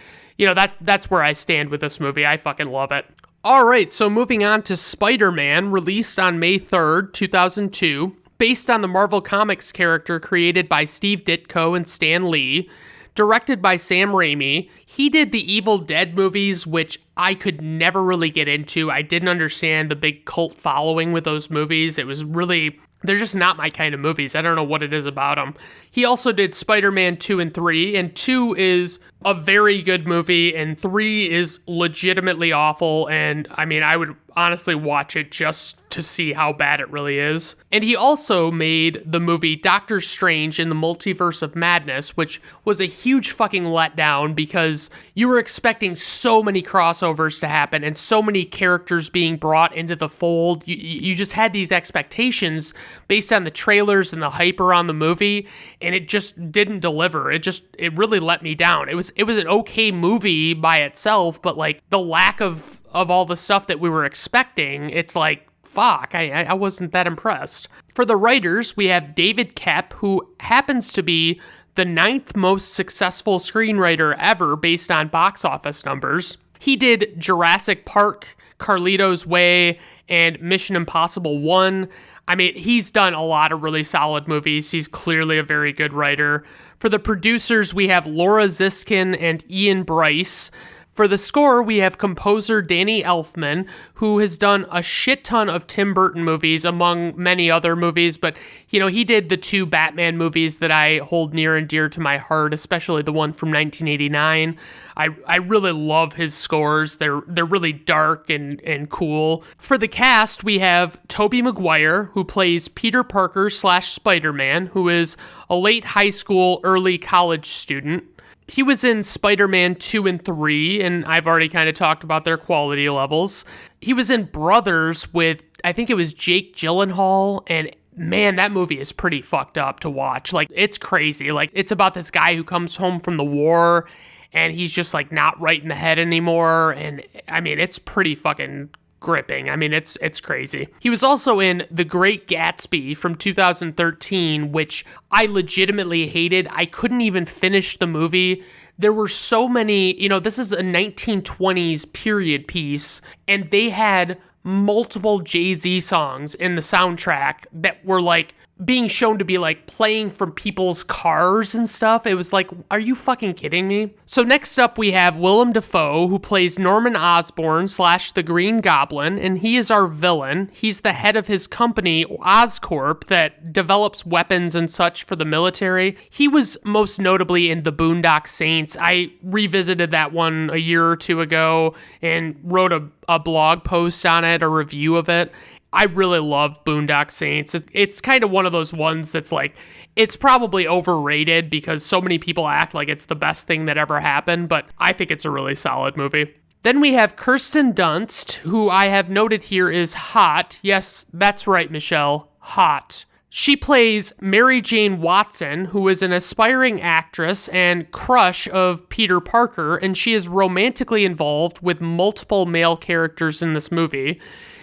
that's where I stand with this movie. I fucking love it. Alright, so moving on to Spider-Man, released on May 3rd, 2002, based on the Marvel Comics character created by Steve Ditko and Stan Lee, directed by Sam Raimi. He did the Evil Dead movies, which I could never really get into. I didn't understand the big cult following with those movies. They're just not my kind of movies. I don't know what it is about them. He also did Spider-Man 2 and 3, and 2 is a very good movie, and 3 is legitimately awful, and I would honestly watch it just to see how bad it really is. And he also made the movie Doctor Strange in the Multiverse of Madness, which was a huge fucking letdown because you were expecting so many crossovers to happen and so many characters being brought into the fold. You just had these expectations based on the trailers and the hype around the movie, and it just didn't deliver. It really let me down. It was an okay movie by itself, but like the lack of all the stuff that we were expecting, it's like fuck, I wasn't that impressed. For the writers, we have David Koepp, who happens to be the 9th most successful screenwriter ever based on box office numbers. He did Jurassic Park, Carlito's Way, and Mission Impossible 1. I mean, he's done a lot of really solid movies. He's clearly a very good writer. For the producers, we have Laura Ziskin and Ian Bryce. For the score, we have composer Danny Elfman, who has done a shit ton of Tim Burton movies, among many other movies, but, he did the 2 Batman movies that I hold near and dear to my heart, especially the one from 1989. I really love his scores. They're really dark and cool. For the cast, we have Tobey Maguire, who plays Peter Parker / Spider-Man, who is a late high school, early college student. He was in Spider-Man 2 and 3, and I've already kind of talked about their quality levels. He was in Brothers with, I think it was Jake Gyllenhaal, and man, that movie is pretty fucked up to watch. Like, it's crazy. Like, it's about this guy who comes home from the war, and he's just, like, not right in the head anymore, and, I mean, it's pretty fucking gripping. I mean, it's crazy. He was also in The Great Gatsby from 2013, which I legitimately hated. I couldn't even finish the movie. There were so many, this is a 1920s period piece, and they had multiple Jay-Z songs in the soundtrack that were like being shown to be like playing from people's cars and stuff. It was like, are you fucking kidding me? So next up we have Willem Dafoe, who plays Norman Osborn / the Green Goblin, and he is our villain. He's the head of his company, Oscorp, that develops weapons and such for the military. He was most notably in The Boondock Saints. I revisited that one a year or two ago and wrote a blog post on it, a review of it. I really love Boondock Saints. It's kind of one of those ones that's like, it's probably overrated because so many people act like it's the best thing that ever happened, but I think it's a really solid movie. Then we have Kirsten Dunst, who I have noted here is hot. Yes, that's right, Michelle, hot. She plays Mary Jane Watson, who is an aspiring actress and crush of Peter Parker, and she is romantically involved with multiple male characters in this movie.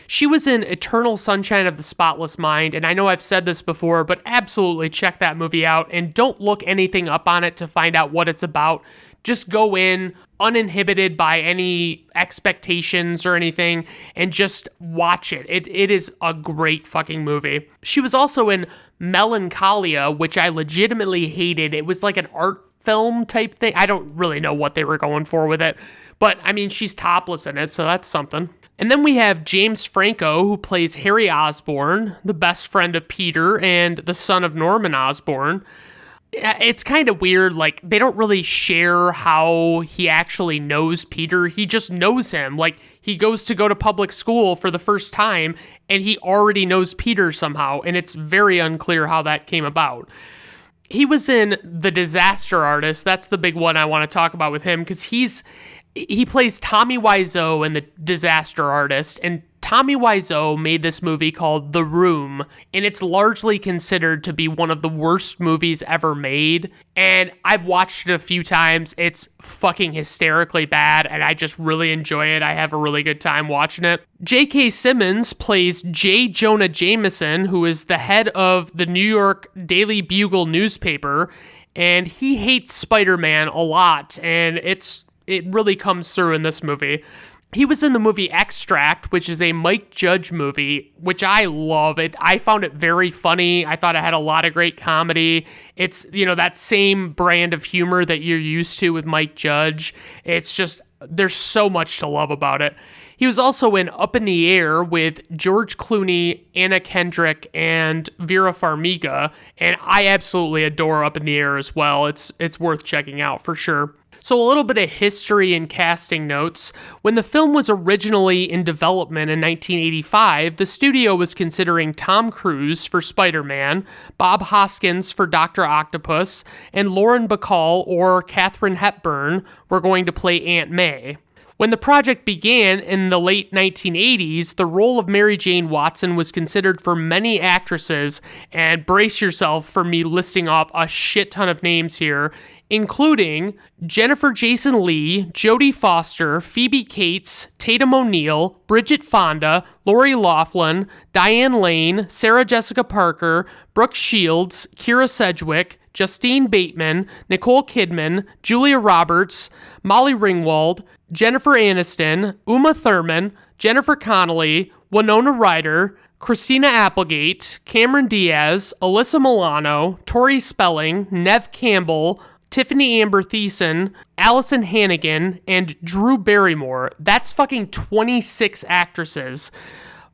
She was in Eternal Sunshine of the Spotless Mind, and I know I've said this before, but absolutely check that movie out, and don't look anything up on it to find out what it's about. Just go in uninhibited by any expectations or anything, and just watch it. It is a great fucking movie. She was also in Melancholia, which I legitimately hated. It was like an art film type thing. I don't really know what they were going for with it, but I mean, she's topless in it, so that's something. And then we have James Franco, who plays Harry Osborn, the best friend of Peter and the son of Norman Osborn. It's kind of weird, like, they don't really share how he actually knows Peter. He just knows him. Like, he goes to public school for the first time, and he already knows Peter somehow, and it's very unclear how that came about. He was in The Disaster Artist. That's the big one I want to talk about with him, because he plays Tommy Wiseau in The Disaster Artist, and Tommy Wiseau made this movie called The Room, and it's largely considered to be one of the worst movies ever made, and I've watched it a few times. It's fucking hysterically bad, and I just really enjoy it. I have a really good time watching it. J.K. Simmons plays J. Jonah Jameson, who is the head of the New York Daily Bugle newspaper, and he hates Spider-Man a lot, and it really comes through in this movie. He was in the movie Extract, which is a Mike Judge movie, which I love. I found it very funny. I thought it had a lot of great comedy. It's, that same brand of humor that you're used to with Mike Judge. It's just, there's so much to love about it. He was also in Up in the Air with George Clooney, Anna Kendrick, and Vera Farmiga, and I absolutely adore Up in the Air as well. It's worth checking out for sure. So a little bit of history and casting notes. When the film was originally in development in 1985, the studio was considering Tom Cruise for Spider-Man, Bob Hoskins for Dr. Octopus, and Lauren Bacall or Katharine Hepburn were going to play Aunt May. When the project began in the late 1980s, the role of Mary Jane Watson was considered for many actresses, and brace yourself for me listing off a shit ton of names here, including Jennifer Jason Leigh, Jodie Foster, Phoebe Cates, Tatum O'Neal, Bridget Fonda, Lori Loughlin, Diane Lane, Sarah Jessica Parker, Brooke Shields, Kira Sedgwick, Justine Bateman, Nicole Kidman, Julia Roberts, Molly Ringwald, Jennifer Aniston, Uma Thurman, Jennifer Connelly, Winona Ryder, Christina Applegate, Cameron Diaz, Alyssa Milano, Tori Spelling, Neve Campbell, Tiffany Amber Thiessen, Allison Hannigan, and Drew Barrymore. That's fucking 26 actresses.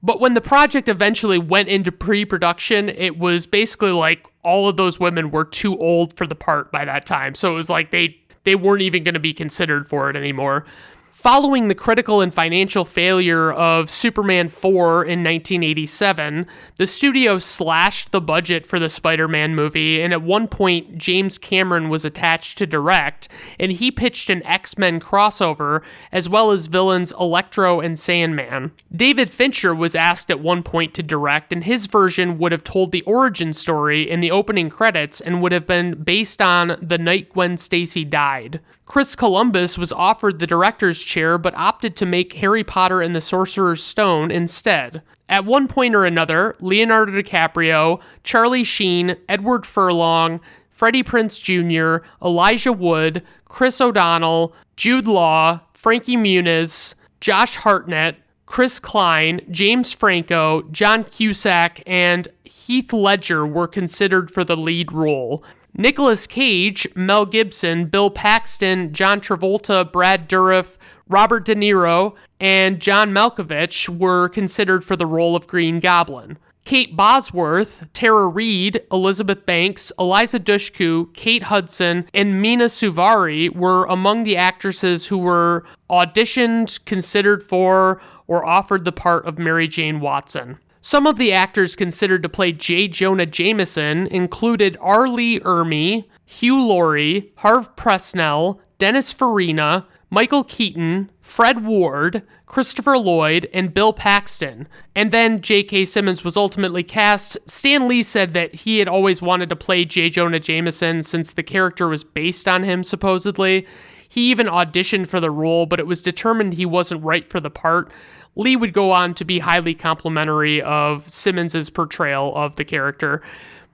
But when the project eventually went into pre-production, it was basically like all of those women were too old for the part by that time. So it was like they weren't even going to be considered for it anymore. Following the critical and financial failure of Superman 4 in 1987, the studio slashed the budget for the Spider-Man movie, and at one point, James Cameron was attached to direct, and he pitched an X-Men crossover, as well as villains Electro and Sandman. David Fincher was asked at one point to direct, and his version would have told the origin story in the opening credits and would have been based on the night Gwen Stacy died. Chris Columbus was offered the director's chair but opted to make Harry Potter and the Sorcerer's Stone instead. At one point or another, Leonardo DiCaprio, Charlie Sheen, Edward Furlong, Freddie Prinze Jr., Elijah Wood, Chris O'Donnell, Jude Law, Frankie Muniz, Josh Hartnett, Chris Klein, James Franco, John Cusack, and Heath Ledger were considered for the lead role. Nicolas Cage, Mel Gibson, Bill Paxton, John Travolta, Brad Dourif, Robert De Niro, and John Malkovich were considered for the role of Green Goblin. Kate Bosworth, Tara Reid, Elizabeth Banks, Eliza Dushku, Kate Hudson, and Mina Suvari were among the actresses who were auditioned, considered for, or offered the part of Mary Jane Watson. Some of the actors considered to play J. Jonah Jameson included R. Lee Ermey, Hugh Laurie, Harve Presnell, Dennis Farina, Michael Keaton, Fred Ward, Christopher Lloyd, and Bill Paxton. And then J.K. Simmons was ultimately cast. Stan Lee said that he had always wanted to play J. Jonah Jameson since the character was based on him, supposedly. He even auditioned for the role, but it was determined he wasn't right for the part. Lee would go on to be highly complimentary of Simmons' portrayal of the character.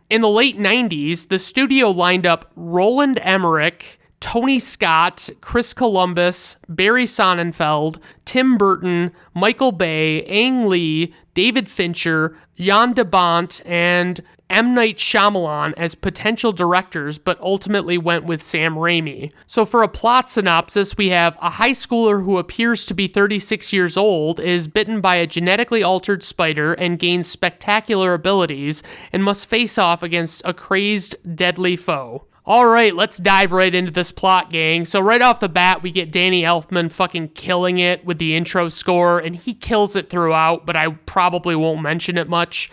In the late 90s, the studio lined up Roland Emmerich, Tony Scott, Chris Columbus, Barry Sonnenfeld, Tim Burton, Michael Bay, Ang Lee, David Fincher, Jan de Bont, and M. Night Shyamalan as potential directors, but ultimately went with Sam Raimi. So for a plot synopsis, we have a high schooler who appears to be 36 years old, is bitten by a genetically altered spider, and gains spectacular abilities, and must face off against a crazed, deadly foe. All right, let's dive right into this plot, gang. So right off the bat, we get Danny Elfman fucking killing it with the intro score, and he kills it throughout, but I probably won't mention it much.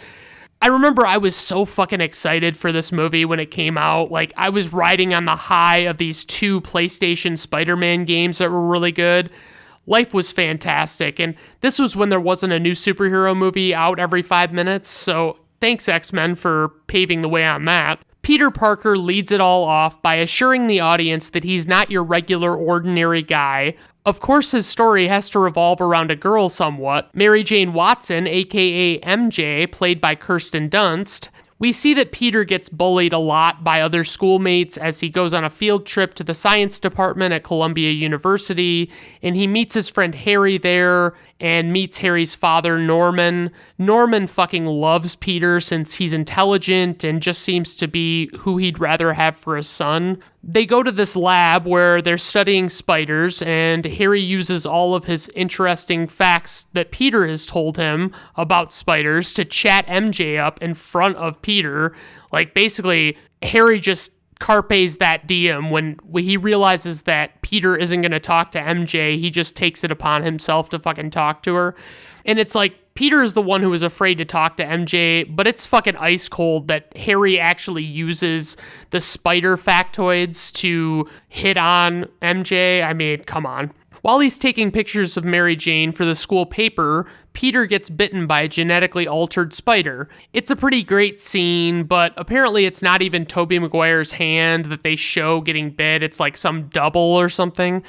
I remember I was so fucking excited for this movie when it came out. Like, I was riding on the high of these 2 PlayStation Spider-Man games that were really good. Life was fantastic, and this was when there wasn't a new superhero movie out every 5 minutes, so thanks X-Men for paving the way on that. Peter Parker leads it all off by assuring the audience that he's not your regular, ordinary guy. Of course, his story has to revolve around a girl somewhat, Mary Jane Watson, aka MJ, played by Kirsten Dunst. We see that Peter gets bullied a lot by other schoolmates as he goes on a field trip to the science department at Columbia University, and he meets his friend Harry there, and meets Harry's father, Norman. Norman fucking loves Peter since he's intelligent and just seems to be who he'd rather have for a son. They go to this lab where they're studying spiders, and Harry uses all of his interesting facts that Peter has told him about spiders to chat MJ up in front of Peter. Like, basically, Harry just carpes that diem when he realizes that Peter isn't going to talk to MJ. He just takes it upon himself to fucking talk to her. And it's like, Peter is the one who is afraid to talk to MJ, but it's fucking ice cold that Harry actually uses the spider factoids to hit on MJ. I mean, come on. While he's taking pictures of Mary Jane for the school paper, Peter gets bitten by a genetically altered spider. It's a pretty great scene, but apparently it's not even Tobey Maguire's hand that they show getting bit. It's like some double or something.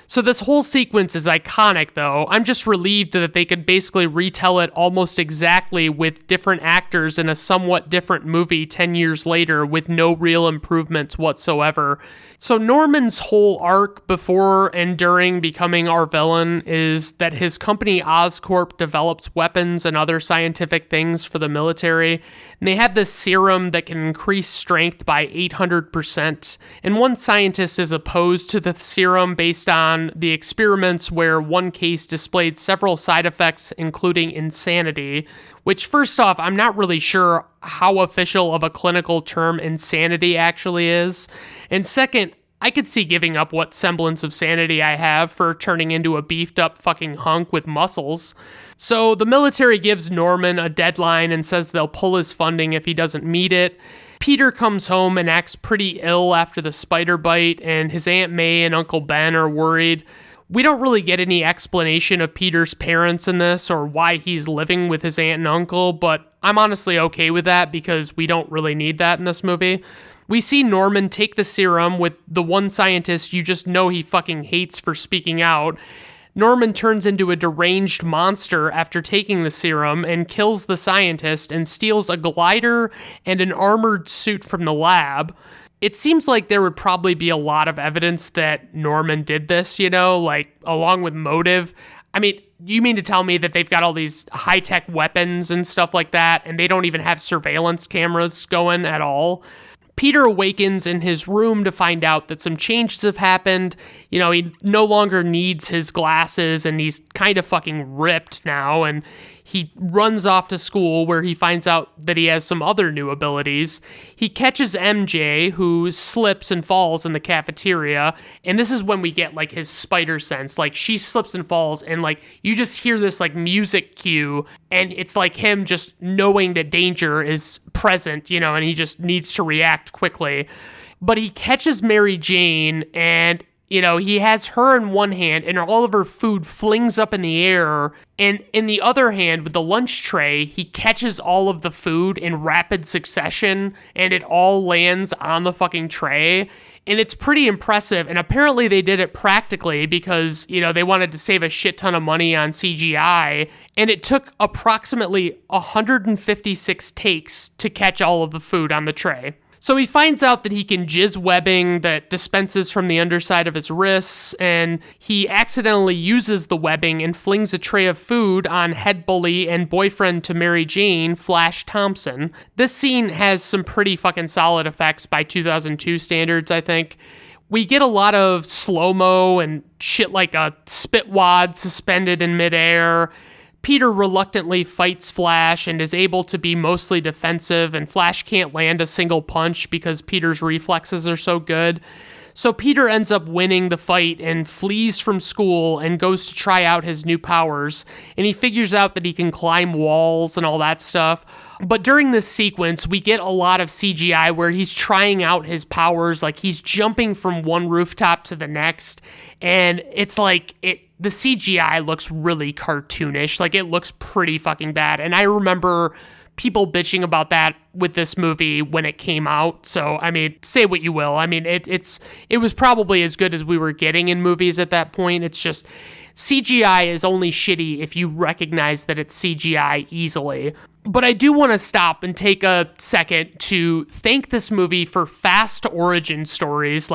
So this whole sequence is iconic, though. I'm just relieved that they could basically retell it almost exactly with different actors in a somewhat different movie 10 years later with no real improvements whatsoever. So Norman's whole arc before and during becoming our villain is that his company Oscorp develops weapons and other scientific things for the military. And they have this serum that can increase strength by 800%. And one scientist is opposed to the serum based on the experiments where one case displayed several side effects, including insanity, which first off, I'm not really sure how official of a clinical term insanity actually is. And second, I could see giving up what semblance of sanity I have for turning into a beefed up fucking hunk with muscles. So the military gives Norman a deadline and says they'll pull his funding if he doesn't meet it. Peter comes home and acts pretty ill after the spider bite, and his Aunt May and Uncle Ben are worried. We don't really get any explanation of Peter's parents in this or why he's living with his aunt and uncle, but I'm honestly okay with that because we don't really need that in this movie. We see Norman take the serum with the one scientist you just know he fucking hates for speaking out. Norman turns into a deranged monster after taking the serum and kills the scientist and steals a glider and an armored suit from the lab. It seems like there would probably be a lot of evidence that Norman did this, like along with motive. I mean, you mean to tell me that they've got all these high-tech weapons and stuff like that, and they don't even have surveillance cameras going at all? Peter awakens in his room to find out that some changes have happened. He no longer needs his glasses, and he's kind of fucking ripped now, and he runs off to school where he finds out that he has some other new abilities. He catches MJ, who slips and falls in the cafeteria, and this is when we get, his spider sense. She slips and falls, and, you just hear this, music cue, and it's like him just knowing that danger is present, and he just needs to react quickly. But he catches Mary Jane, and he has her in one hand and all of her food flings up in the air. And in the other hand, with the lunch tray, he catches all of the food in rapid succession and it all lands on the fucking tray. And it's pretty impressive. And apparently they did it practically because, they wanted to save a shit ton of money on CGI. And it took approximately 156 takes to catch all of the food on the tray. So he finds out that he can jizz webbing that dispenses from the underside of his wrists, and he accidentally uses the webbing and flings a tray of food on head bully and boyfriend to Mary Jane, Flash Thompson. This scene has some pretty fucking solid effects by 2002 standards, I think. We get a lot of slow-mo and shit like a spit wad suspended in midair. Peter reluctantly fights Flash and is able to be mostly defensive, and Flash can't land a single punch because Peter's reflexes are so good. So Peter ends up winning the fight and flees from school and goes to try out his new powers, and he figures out that he can climb walls and all that stuff. But during this sequence, we get a lot of CGI where he's trying out his powers, he's jumping from one rooftop to the next, and it's the CGI looks really cartoonish. It looks pretty fucking bad. And I remember people bitching about that with this movie when it came out. So, say what you will. It was probably as good as we were getting in movies at that point. It's just CGI is only shitty if you recognize that it's CGI easily. But I do want to stop and take a second to thank this movie for fast origin stories.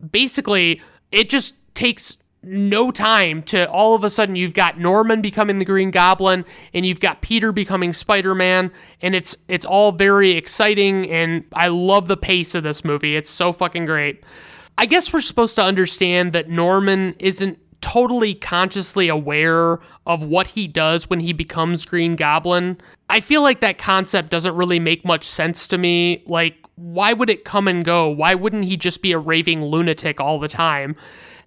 Basically, it just takes no time to all of a sudden you've got Norman becoming the Green Goblin and you've got Peter becoming Spider-Man, and it's all very exciting, and I love the pace of this movie. It's so fucking great. I guess we're supposed to understand that Norman isn't totally consciously aware of what he does when he becomes Green Goblin. I feel like that concept doesn't really make much sense to me. Why would it come and go? Why wouldn't he just be a raving lunatic all the time?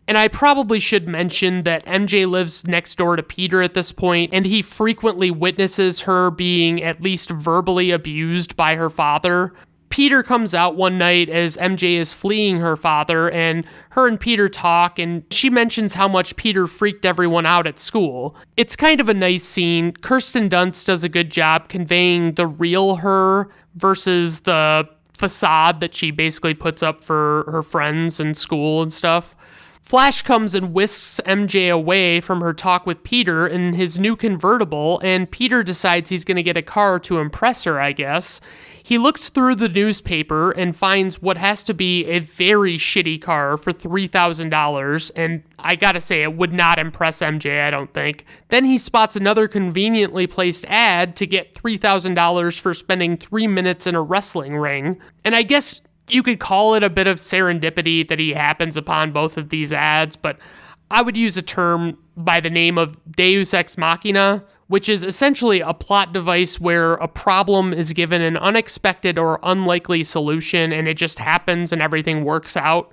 And I probably should mention that MJ lives next door to Peter at this point, and he frequently witnesses her being at least verbally abused by her father. Peter comes out one night as MJ is fleeing her father, and her and Peter talk, and she mentions how much Peter freaked everyone out at school. It's kind of a nice scene. Kirsten Dunst does a good job conveying the real her versus the facade that she basically puts up for her friends in school and stuff. Flash comes and whisks MJ away from her talk with Peter in his new convertible, and Peter decides he's going to get a car to impress her, I guess. He looks through the newspaper and finds what has to be a very shitty car for $3,000, and I gotta say, it would not impress MJ, I don't think. Then he spots another conveniently placed ad to get $3,000 for spending 3 minutes in a wrestling ring, and I guess you could call it a bit of serendipity that he happens upon both of these ads, but I would use a term by the name of Deus Ex Machina, which is essentially a plot device where a problem is given an unexpected or unlikely solution and it just happens and everything works out.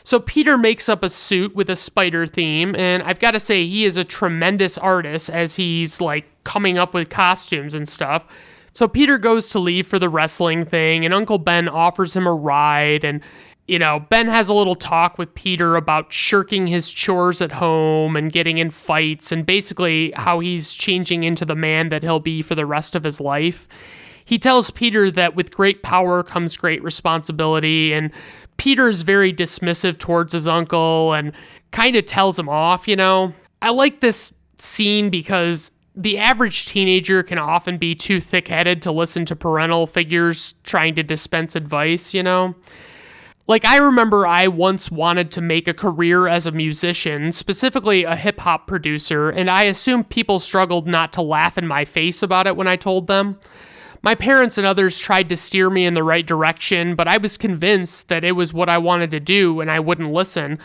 So Peter makes up a suit with a spider theme, and I've got to say he is a tremendous artist as he's like coming up with costumes and stuff. So Peter goes to leave for the wrestling thing, and Uncle Ben offers him a ride, and Ben has a little talk with Peter about shirking his chores at home and getting in fights, and basically how he's changing into the man that he'll be for the rest of his life. He tells Peter that with great power comes great responsibility, and Peter is very dismissive towards his uncle and kind of tells him off, I like this scene because the average teenager can often be too thick-headed to listen to parental figures trying to dispense advice, Like, I remember I once wanted to make a career as a musician, specifically a hip-hop producer, and I assumed people struggled not to laugh in my face about it when I told them. My parents and others tried to steer me in the right direction, but I was convinced that it was what I wanted to do, and I wouldn't listen.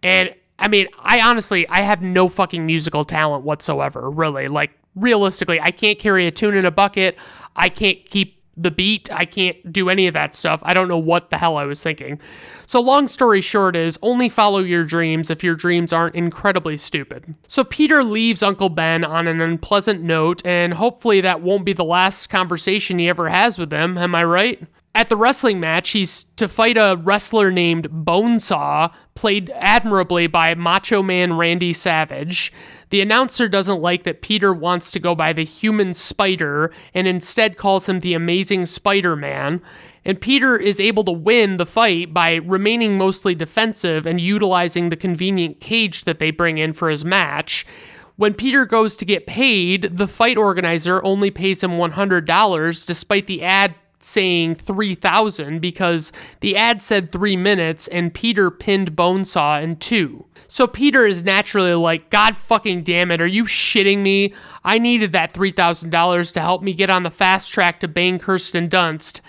And, I have no fucking musical talent whatsoever, really. Like, realistically, I can't carry a tune in a bucket. I can't keep the beat. I can't do any of that stuff. I don't know what the hell I was thinking. So long story short is, only follow your dreams if your dreams aren't incredibly stupid. So Peter leaves Uncle Ben on an unpleasant note, and hopefully that won't be the last conversation he ever has with him, am I right? At the wrestling match, he's to fight a wrestler named Bonesaw, played admirably by Macho Man Randy Savage. The announcer doesn't like that Peter wants to go by the Human Spider and instead calls him the Amazing Spider-Man. And Peter is able to win the fight by remaining mostly defensive and utilizing the convenient cage that they bring in for his match. When Peter goes to get paid, the fight organizer only pays him $100 despite the ad saying $3,000 because the ad said 3 minutes and Peter pinned Bonesaw in 2. So Peter is naturally like, God fucking damn it, are you shitting me? I needed that $3,000 to help me get on the fast track to bang Kirsten Dunst.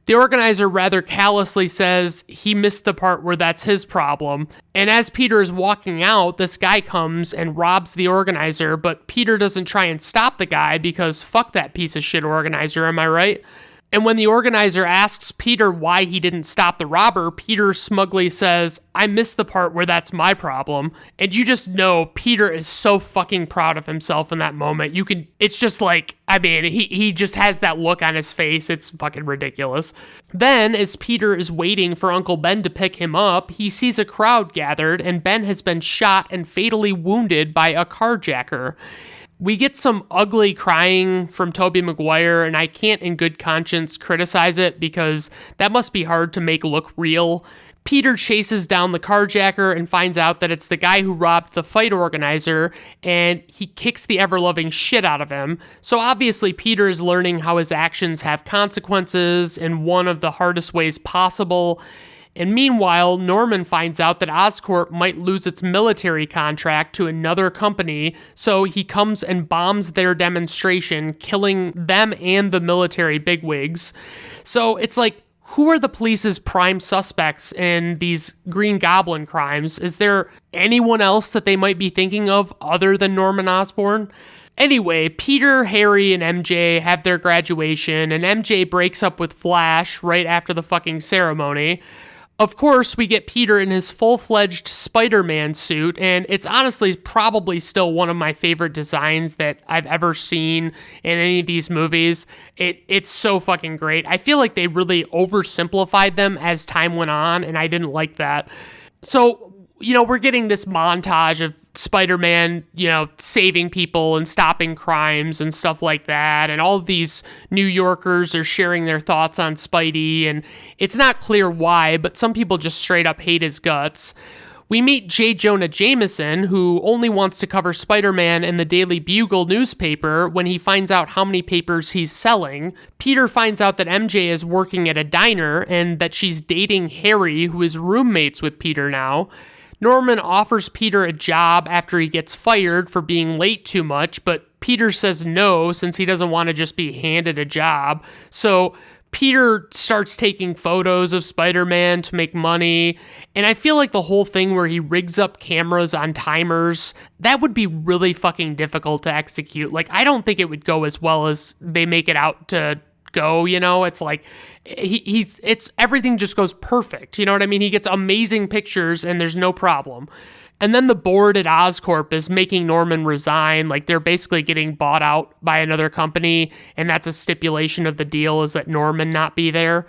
The organizer rather callously says he missed the part where that's his problem. And as Peter is walking out, this guy comes and robs the organizer, but Peter doesn't try and stop the guy because fuck that piece of shit organizer, am I right? And when the organizer asks Peter why he didn't stop the robber, Peter smugly says, I missed the part where that's my problem. And you just know Peter is so fucking proud of himself in that moment. It's just like, he just has that look on his face. It's fucking ridiculous. Then, as Peter is waiting for Uncle Ben to pick him up, he sees a crowd gathered and Ben has been shot and fatally wounded by a carjacker. We get some ugly crying from Tobey Maguire, and I can't in good conscience criticize it because that must be hard to make look real. Peter chases down the carjacker and finds out that it's the guy who robbed the fight organizer, and he kicks the ever-loving shit out of him. So obviously Peter is learning how his actions have consequences in one of the hardest ways possible. And meanwhile, Norman finds out that Oscorp might lose its military contract to another company, so he comes and bombs their demonstration, killing them and the military bigwigs. So it's like, who are the police's prime suspects in these Green Goblin crimes? Is there anyone else that they might be thinking of other than Norman Osborn? Anyway, Peter, Harry, and MJ have their graduation, and MJ breaks up with Flash right after the fucking ceremony. Of course, we get Peter in his full-fledged Spider-Man suit, and it's honestly probably still one of my favorite designs that I've ever seen in any of these movies. It's so fucking great. I feel like they really oversimplified them as time went on, and I didn't like that. So, we're getting this montage of Spider-Man, saving people and stopping crimes and stuff like that. And all of these New Yorkers are sharing their thoughts on Spidey. And it's not clear why, but some people just straight up hate his guts. We meet J. Jonah Jameson, who only wants to cover Spider-Man in the Daily Bugle newspaper when he finds out how many papers he's selling. Peter finds out that MJ is working at a diner and that she's dating Harry, who is roommates with Peter now. Norman offers Peter a job after he gets fired for being late too much, but Peter says no since he doesn't want to just be handed a job. So Peter starts taking photos of Spider-Man to make money, and I feel like the whole thing where he rigs up cameras on timers, that would be really fucking difficult to execute. Like, I don't think it would go as well as they make it out to go, It's like it's everything just goes perfect, you know what I mean? He gets amazing pictures and there's no problem. And then the board at Oscorp is making Norman resign. Like, they're basically getting bought out by another company, and that's a stipulation of the deal, is that Norman not be there.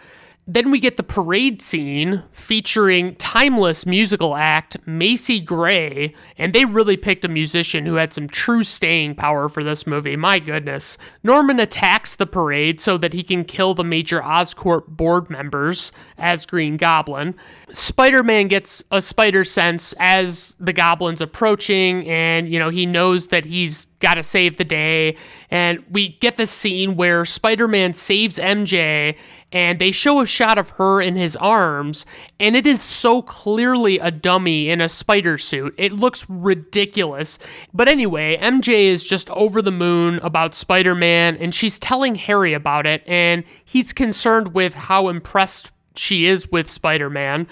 Then we get the parade scene featuring timeless musical act Macy Gray, and they really picked a musician who had some true staying power for this movie. My goodness. Norman attacks the parade so that he can kill the major Oscorp board members as Green Goblin. Spider-Man gets a spider sense as the Goblin's approaching, and, he knows that he's got to save the day. And we get this scene where Spider-Man saves MJ, and they show a shot of her in his arms, and it is so clearly a dummy in a spider suit. It looks ridiculous. But anyway, MJ is just over the moon about Spider-Man, and she's telling Harry about it, and he's concerned with how impressed she is with Spider-Man.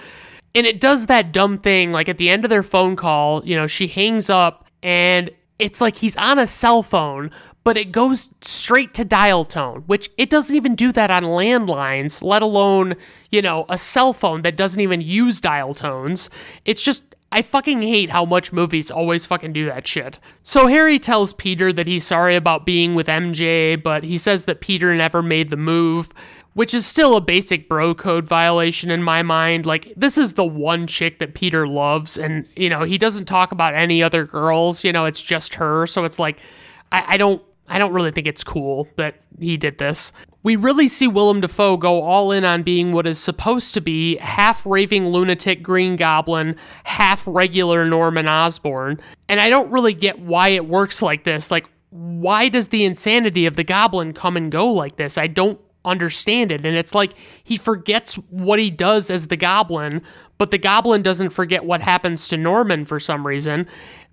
And it does that dumb thing, like at the end of their phone call, she hangs up, and it's like he's on a cell phone, but it goes straight to dial tone, which it doesn't even do that on landlines, let alone, a cell phone that doesn't even use dial tones. It's just, I fucking hate how much movies always fucking do that shit. So Harry tells Peter that he's sorry about being with MJ, but he says that Peter never made the move, which is still a basic bro code violation in my mind. Like, this is the one chick that Peter loves, and, he doesn't talk about any other girls, it's just her, so it's like, I don't really think it's cool that he did this. We really see Willem Dafoe go all in on being what is supposed to be half raving lunatic Green Goblin, half regular Norman Osborn. And I don't really get why it works like this. Like, why does the insanity of the Goblin come and go like this? I don't understand it. And it's like he forgets what he does as the Goblin, but the Goblin doesn't forget what happens to Norman for some reason.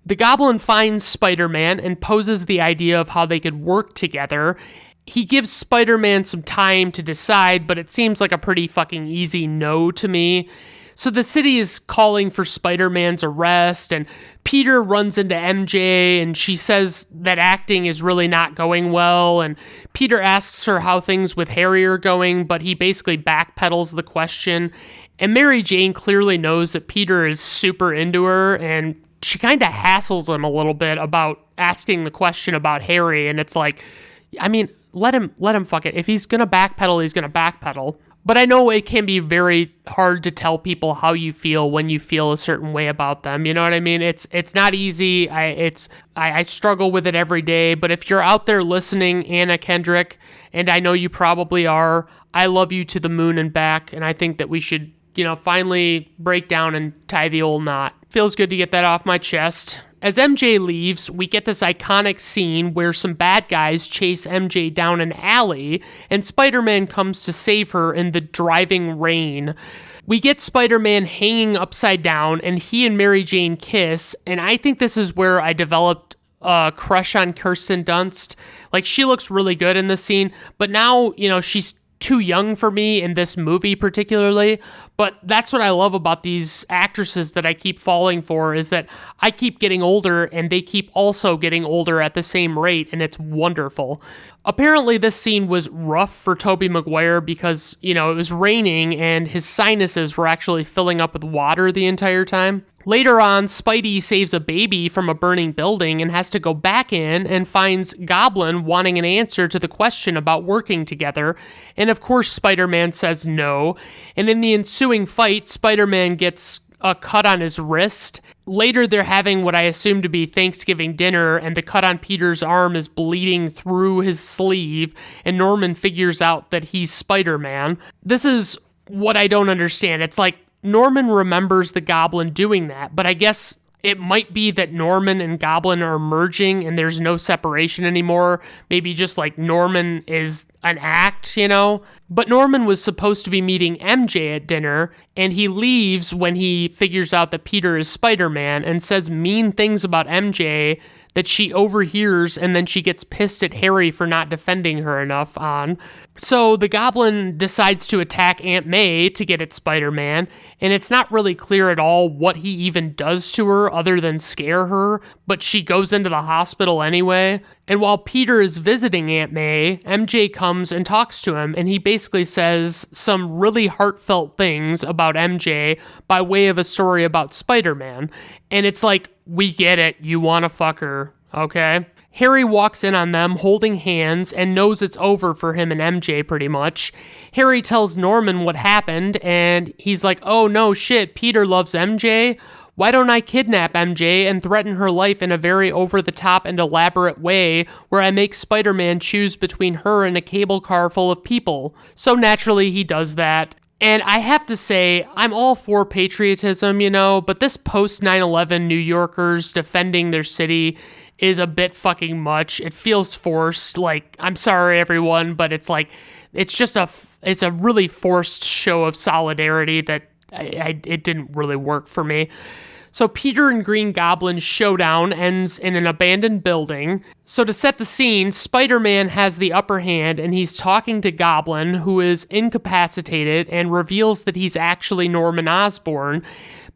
The Goblin finds Spider-Man and poses the idea of how they could work together. He gives Spider-Man some time to decide, but it seems like a pretty fucking easy no to me. So the city is calling for Spider-Man's arrest, and Peter runs into MJ, and she says that acting is really not going well, and Peter asks her how things with Harry are going, but he basically backpedals the question. And Mary Jane clearly knows that Peter is super into her, and she kind of hassles him a little bit about asking the question about Harry, and it's like, I mean, let him fuck it. If he's gonna backpedal, he's gonna backpedal. But I know it can be very hard to tell people how you feel when you feel a certain way about them. You know what I mean? It's not easy. I struggle with it every day. But if you're out there listening, Anna Kendrick, and I know you probably are, I love you to the moon and back, and I think that we should, finally break down and tie the old knot. Feels good to get that off my chest. As MJ leaves, we get this iconic scene where some bad guys chase MJ down an alley, and Spider-Man comes to save her in the driving rain. We get Spider-Man hanging upside down, and he and Mary Jane kiss, and I think this is where I developed a crush on Kirsten Dunst. Like, she looks really good in this scene, but now, she's too young for me in this movie particularly, but that's what I love about these actresses that I keep falling for, is that I keep getting older and they keep also getting older at the same rate, and it's wonderful. Apparently this scene was rough for Tobey Maguire because, it was raining and his sinuses were actually filling up with water the entire time. Later on, Spidey saves a baby from a burning building and has to go back in and finds Goblin wanting an answer to the question about working together. And of course, Spider-Man says no. And in the ensuing fight, Spider-Man gets a cut on his wrist. Later, they're having what I assume to be Thanksgiving dinner, and the cut on Peter's arm is bleeding through his sleeve, and Norman figures out that he's Spider-Man. This is what I don't understand. It's like Norman remembers the Goblin doing that, but I guess it might be that Norman and Goblin are merging and there's no separation anymore. Maybe just like Norman is an act, But Norman was supposed to be meeting MJ at dinner, and he leaves when he figures out that Peter is Spider-Man and says mean things about MJ that she overhears, and then she gets pissed at Harry for not defending her enough on. So the Goblin decides to attack Aunt May to get at Spider-Man, and it's not really clear at all what he even does to her other than scare her, but she goes into the hospital anyway. And while Peter is visiting Aunt May, MJ comes and talks to him, and he basically says some really heartfelt things about MJ by way of a story about Spider-Man. And it's like, we get it, you wanna fuck her, okay? Harry walks in on them holding hands and knows it's over for him and MJ pretty much. Harry tells Norman what happened, and he's like, oh no shit, Peter loves MJ? Why don't I kidnap MJ and threaten her life in a very over-the-top and elaborate way where I make Spider-Man choose between her and a cable car full of people? So naturally he does that. And I have to say, I'm all for patriotism, but this post-9/11 New Yorkers defending their city is a bit fucking much. It feels forced. Like, I'm sorry everyone, but it's like, it's a really forced show of solidarity that it didn't really work for me. So Peter and Green Goblin's showdown ends in an abandoned building. So to set the scene, Spider-Man has the upper hand and he's talking to Goblin, who is incapacitated, and reveals that he's actually Norman Osborn.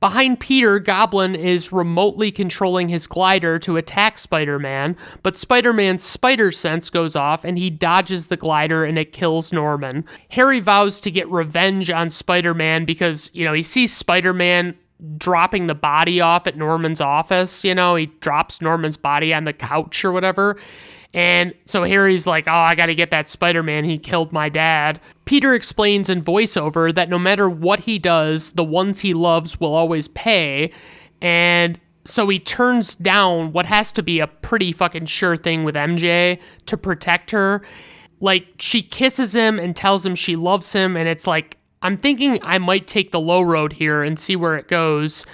Behind Peter, Goblin is remotely controlling his glider to attack Spider-Man, but Spider-Man's spider sense goes off and he dodges the glider and it kills Norman. Harry vows to get revenge on Spider-Man because, he sees Spider-Man dropping the body off at Norman's office, he drops Norman's body on the couch or whatever. And so Harry's like, oh, I gotta get that Spider-Man, he killed my dad. Peter explains in voiceover that no matter what he does, the ones he loves will always pay. And so he turns down what has to be a pretty fucking sure thing with MJ to protect her. Like, she kisses him and tells him she loves him, and it's like, I'm thinking I might take the low road here and see where it goes,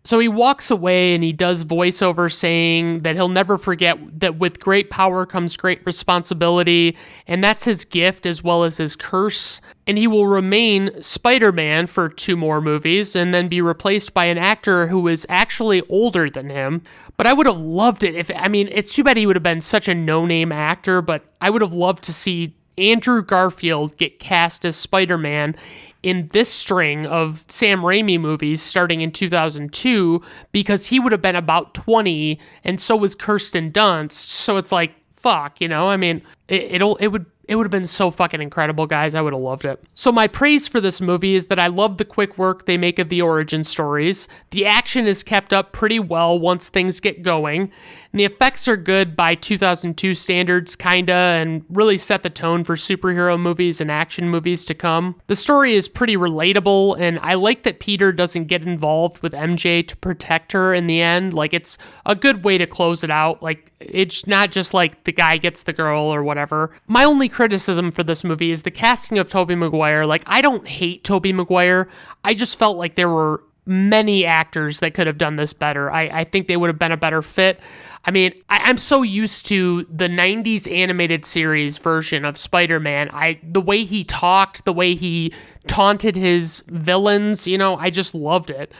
So he walks away and he does voiceover saying that he'll never forget that with great power comes great responsibility, and that's his gift as well as his curse. And he will remain Spider-Man for 2 more movies and then be replaced by an actor who is actually older than him. But I would have loved it it's too bad he would have been such a no-name actor, but I would have loved to see Andrew Garfield get cast as Spider-Man in this string of Sam Raimi movies starting in 2002, because he would have been about 20 and so was Kirsten Dunst. So it's like, fuck, it would have been so fucking incredible, guys. I would have loved it. So my praise for this movie is that I love the quick work they make of the origin stories. The action is kept up pretty well once things get going. And the effects are good by 2002 standards, kinda, and really set the tone for superhero movies and action movies to come. The story is pretty relatable, and I like that Peter doesn't get involved with MJ to protect her in the end. Like, it's a good way to close it out. Like, it's not just like the guy gets the girl or whatever. My only criticism for this movie is the casting of Tobey Maguire. Like, I don't hate Tobey Maguire. I just felt like there were many actors that could have done this better. I think they would have been a better fit. I'm so used to the 90s animated series version of Spider-Man. The way he talked, the way he taunted his villains, I just loved it.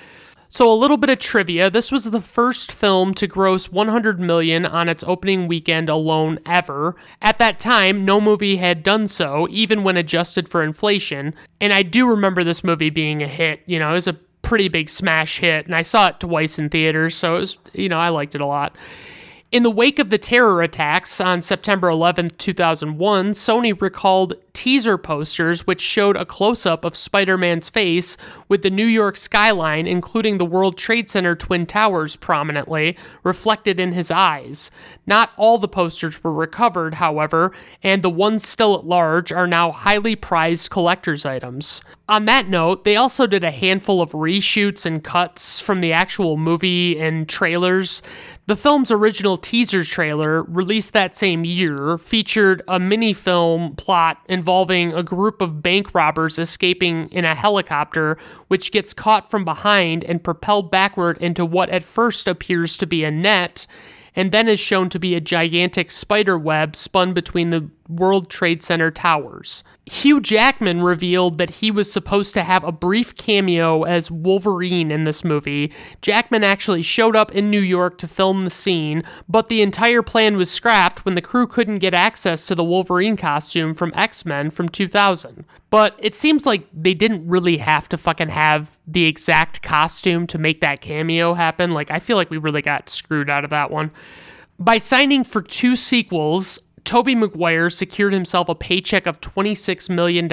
So a little bit of trivia. This was the first film to gross $100 million on its opening weekend alone ever. At that time, no movie had done so, even when adjusted for inflation. And I do remember this movie being a hit. It was a pretty big smash hit, and I saw it twice in theaters, so it was, I liked it a lot. In the wake of the terror attacks on September 11th, 2001, Sony recalled teaser posters which showed a close-up of Spider-Man's face with the New York skyline, including the World Trade Center Twin Towers prominently, reflected in his eyes. Not all the posters were recovered, however, and the ones still at large are now highly prized collector's items. On that note, they also did a handful of reshoots and cuts from the actual movie and trailers. The film's original teaser trailer, released that same year, featured a mini-film plot involving a group of bank robbers escaping in a helicopter, which gets caught from behind and propelled backward into what at first appears to be a net, and then is shown to be a gigantic spider web spun between the World Trade Center towers. Hugh Jackman revealed that he was supposed to have a brief cameo as Wolverine in this movie. Jackman actually showed up in New York to film the scene, but the entire plan was scrapped when the crew couldn't get access to the Wolverine costume from X-Men from 2000. But it seems like they didn't really have to fucking have the exact costume to make that cameo happen. I feel like we really got screwed out of that one. By signing for 2 sequels, Tobey Maguire secured himself a paycheck of $26 million.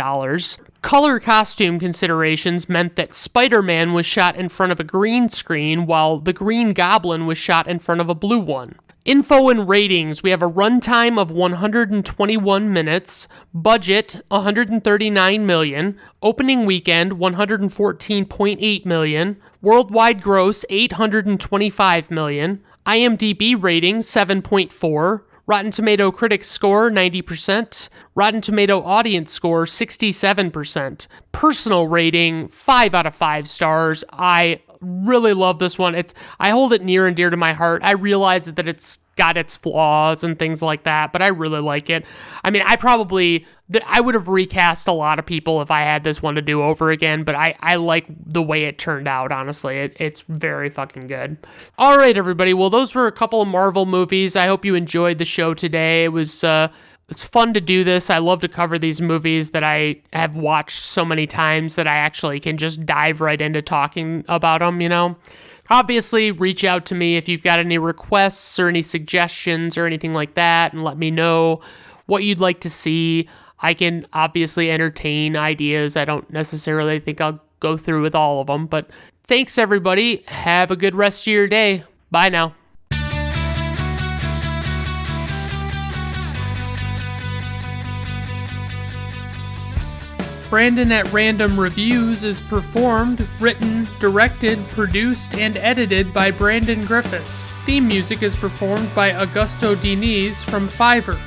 Color costume considerations meant that Spider-Man was shot in front of a green screen, while the Green Goblin was shot in front of a blue one. Info and ratings. We have a runtime of 121 minutes, budget $139 million, opening weekend $114.8 million, worldwide gross $825 million, IMDb rating 7.4, Rotten Tomato critics score 90%, Rotten Tomato audience score 67%. Personal rating 5 out of 5 stars. I really love this one. I hold it near and dear to my heart. I realize that it's got its flaws and things like that, but I really like it. I mean, I would have recast a lot of people if I had this one to do over again, but I like the way it turned out, honestly. It's very fucking good. All right, everybody. Well, those were a couple of Marvel movies. I hope you enjoyed the show today. It's fun to do this. I love to cover these movies that I have watched so many times that I actually can just dive right into talking about them, Obviously, reach out to me if you've got any requests or any suggestions or anything like that, and let me know what you'd like to see. I can obviously entertain ideas. I don't necessarily think I'll go through with all of them, but thanks, everybody. Have a good rest of your day. Bye now. Brandon at Random Reviews is performed, written, directed, produced, and edited by Brandon Griffiths. Theme music is performed by Augusto Diniz from Fiverr.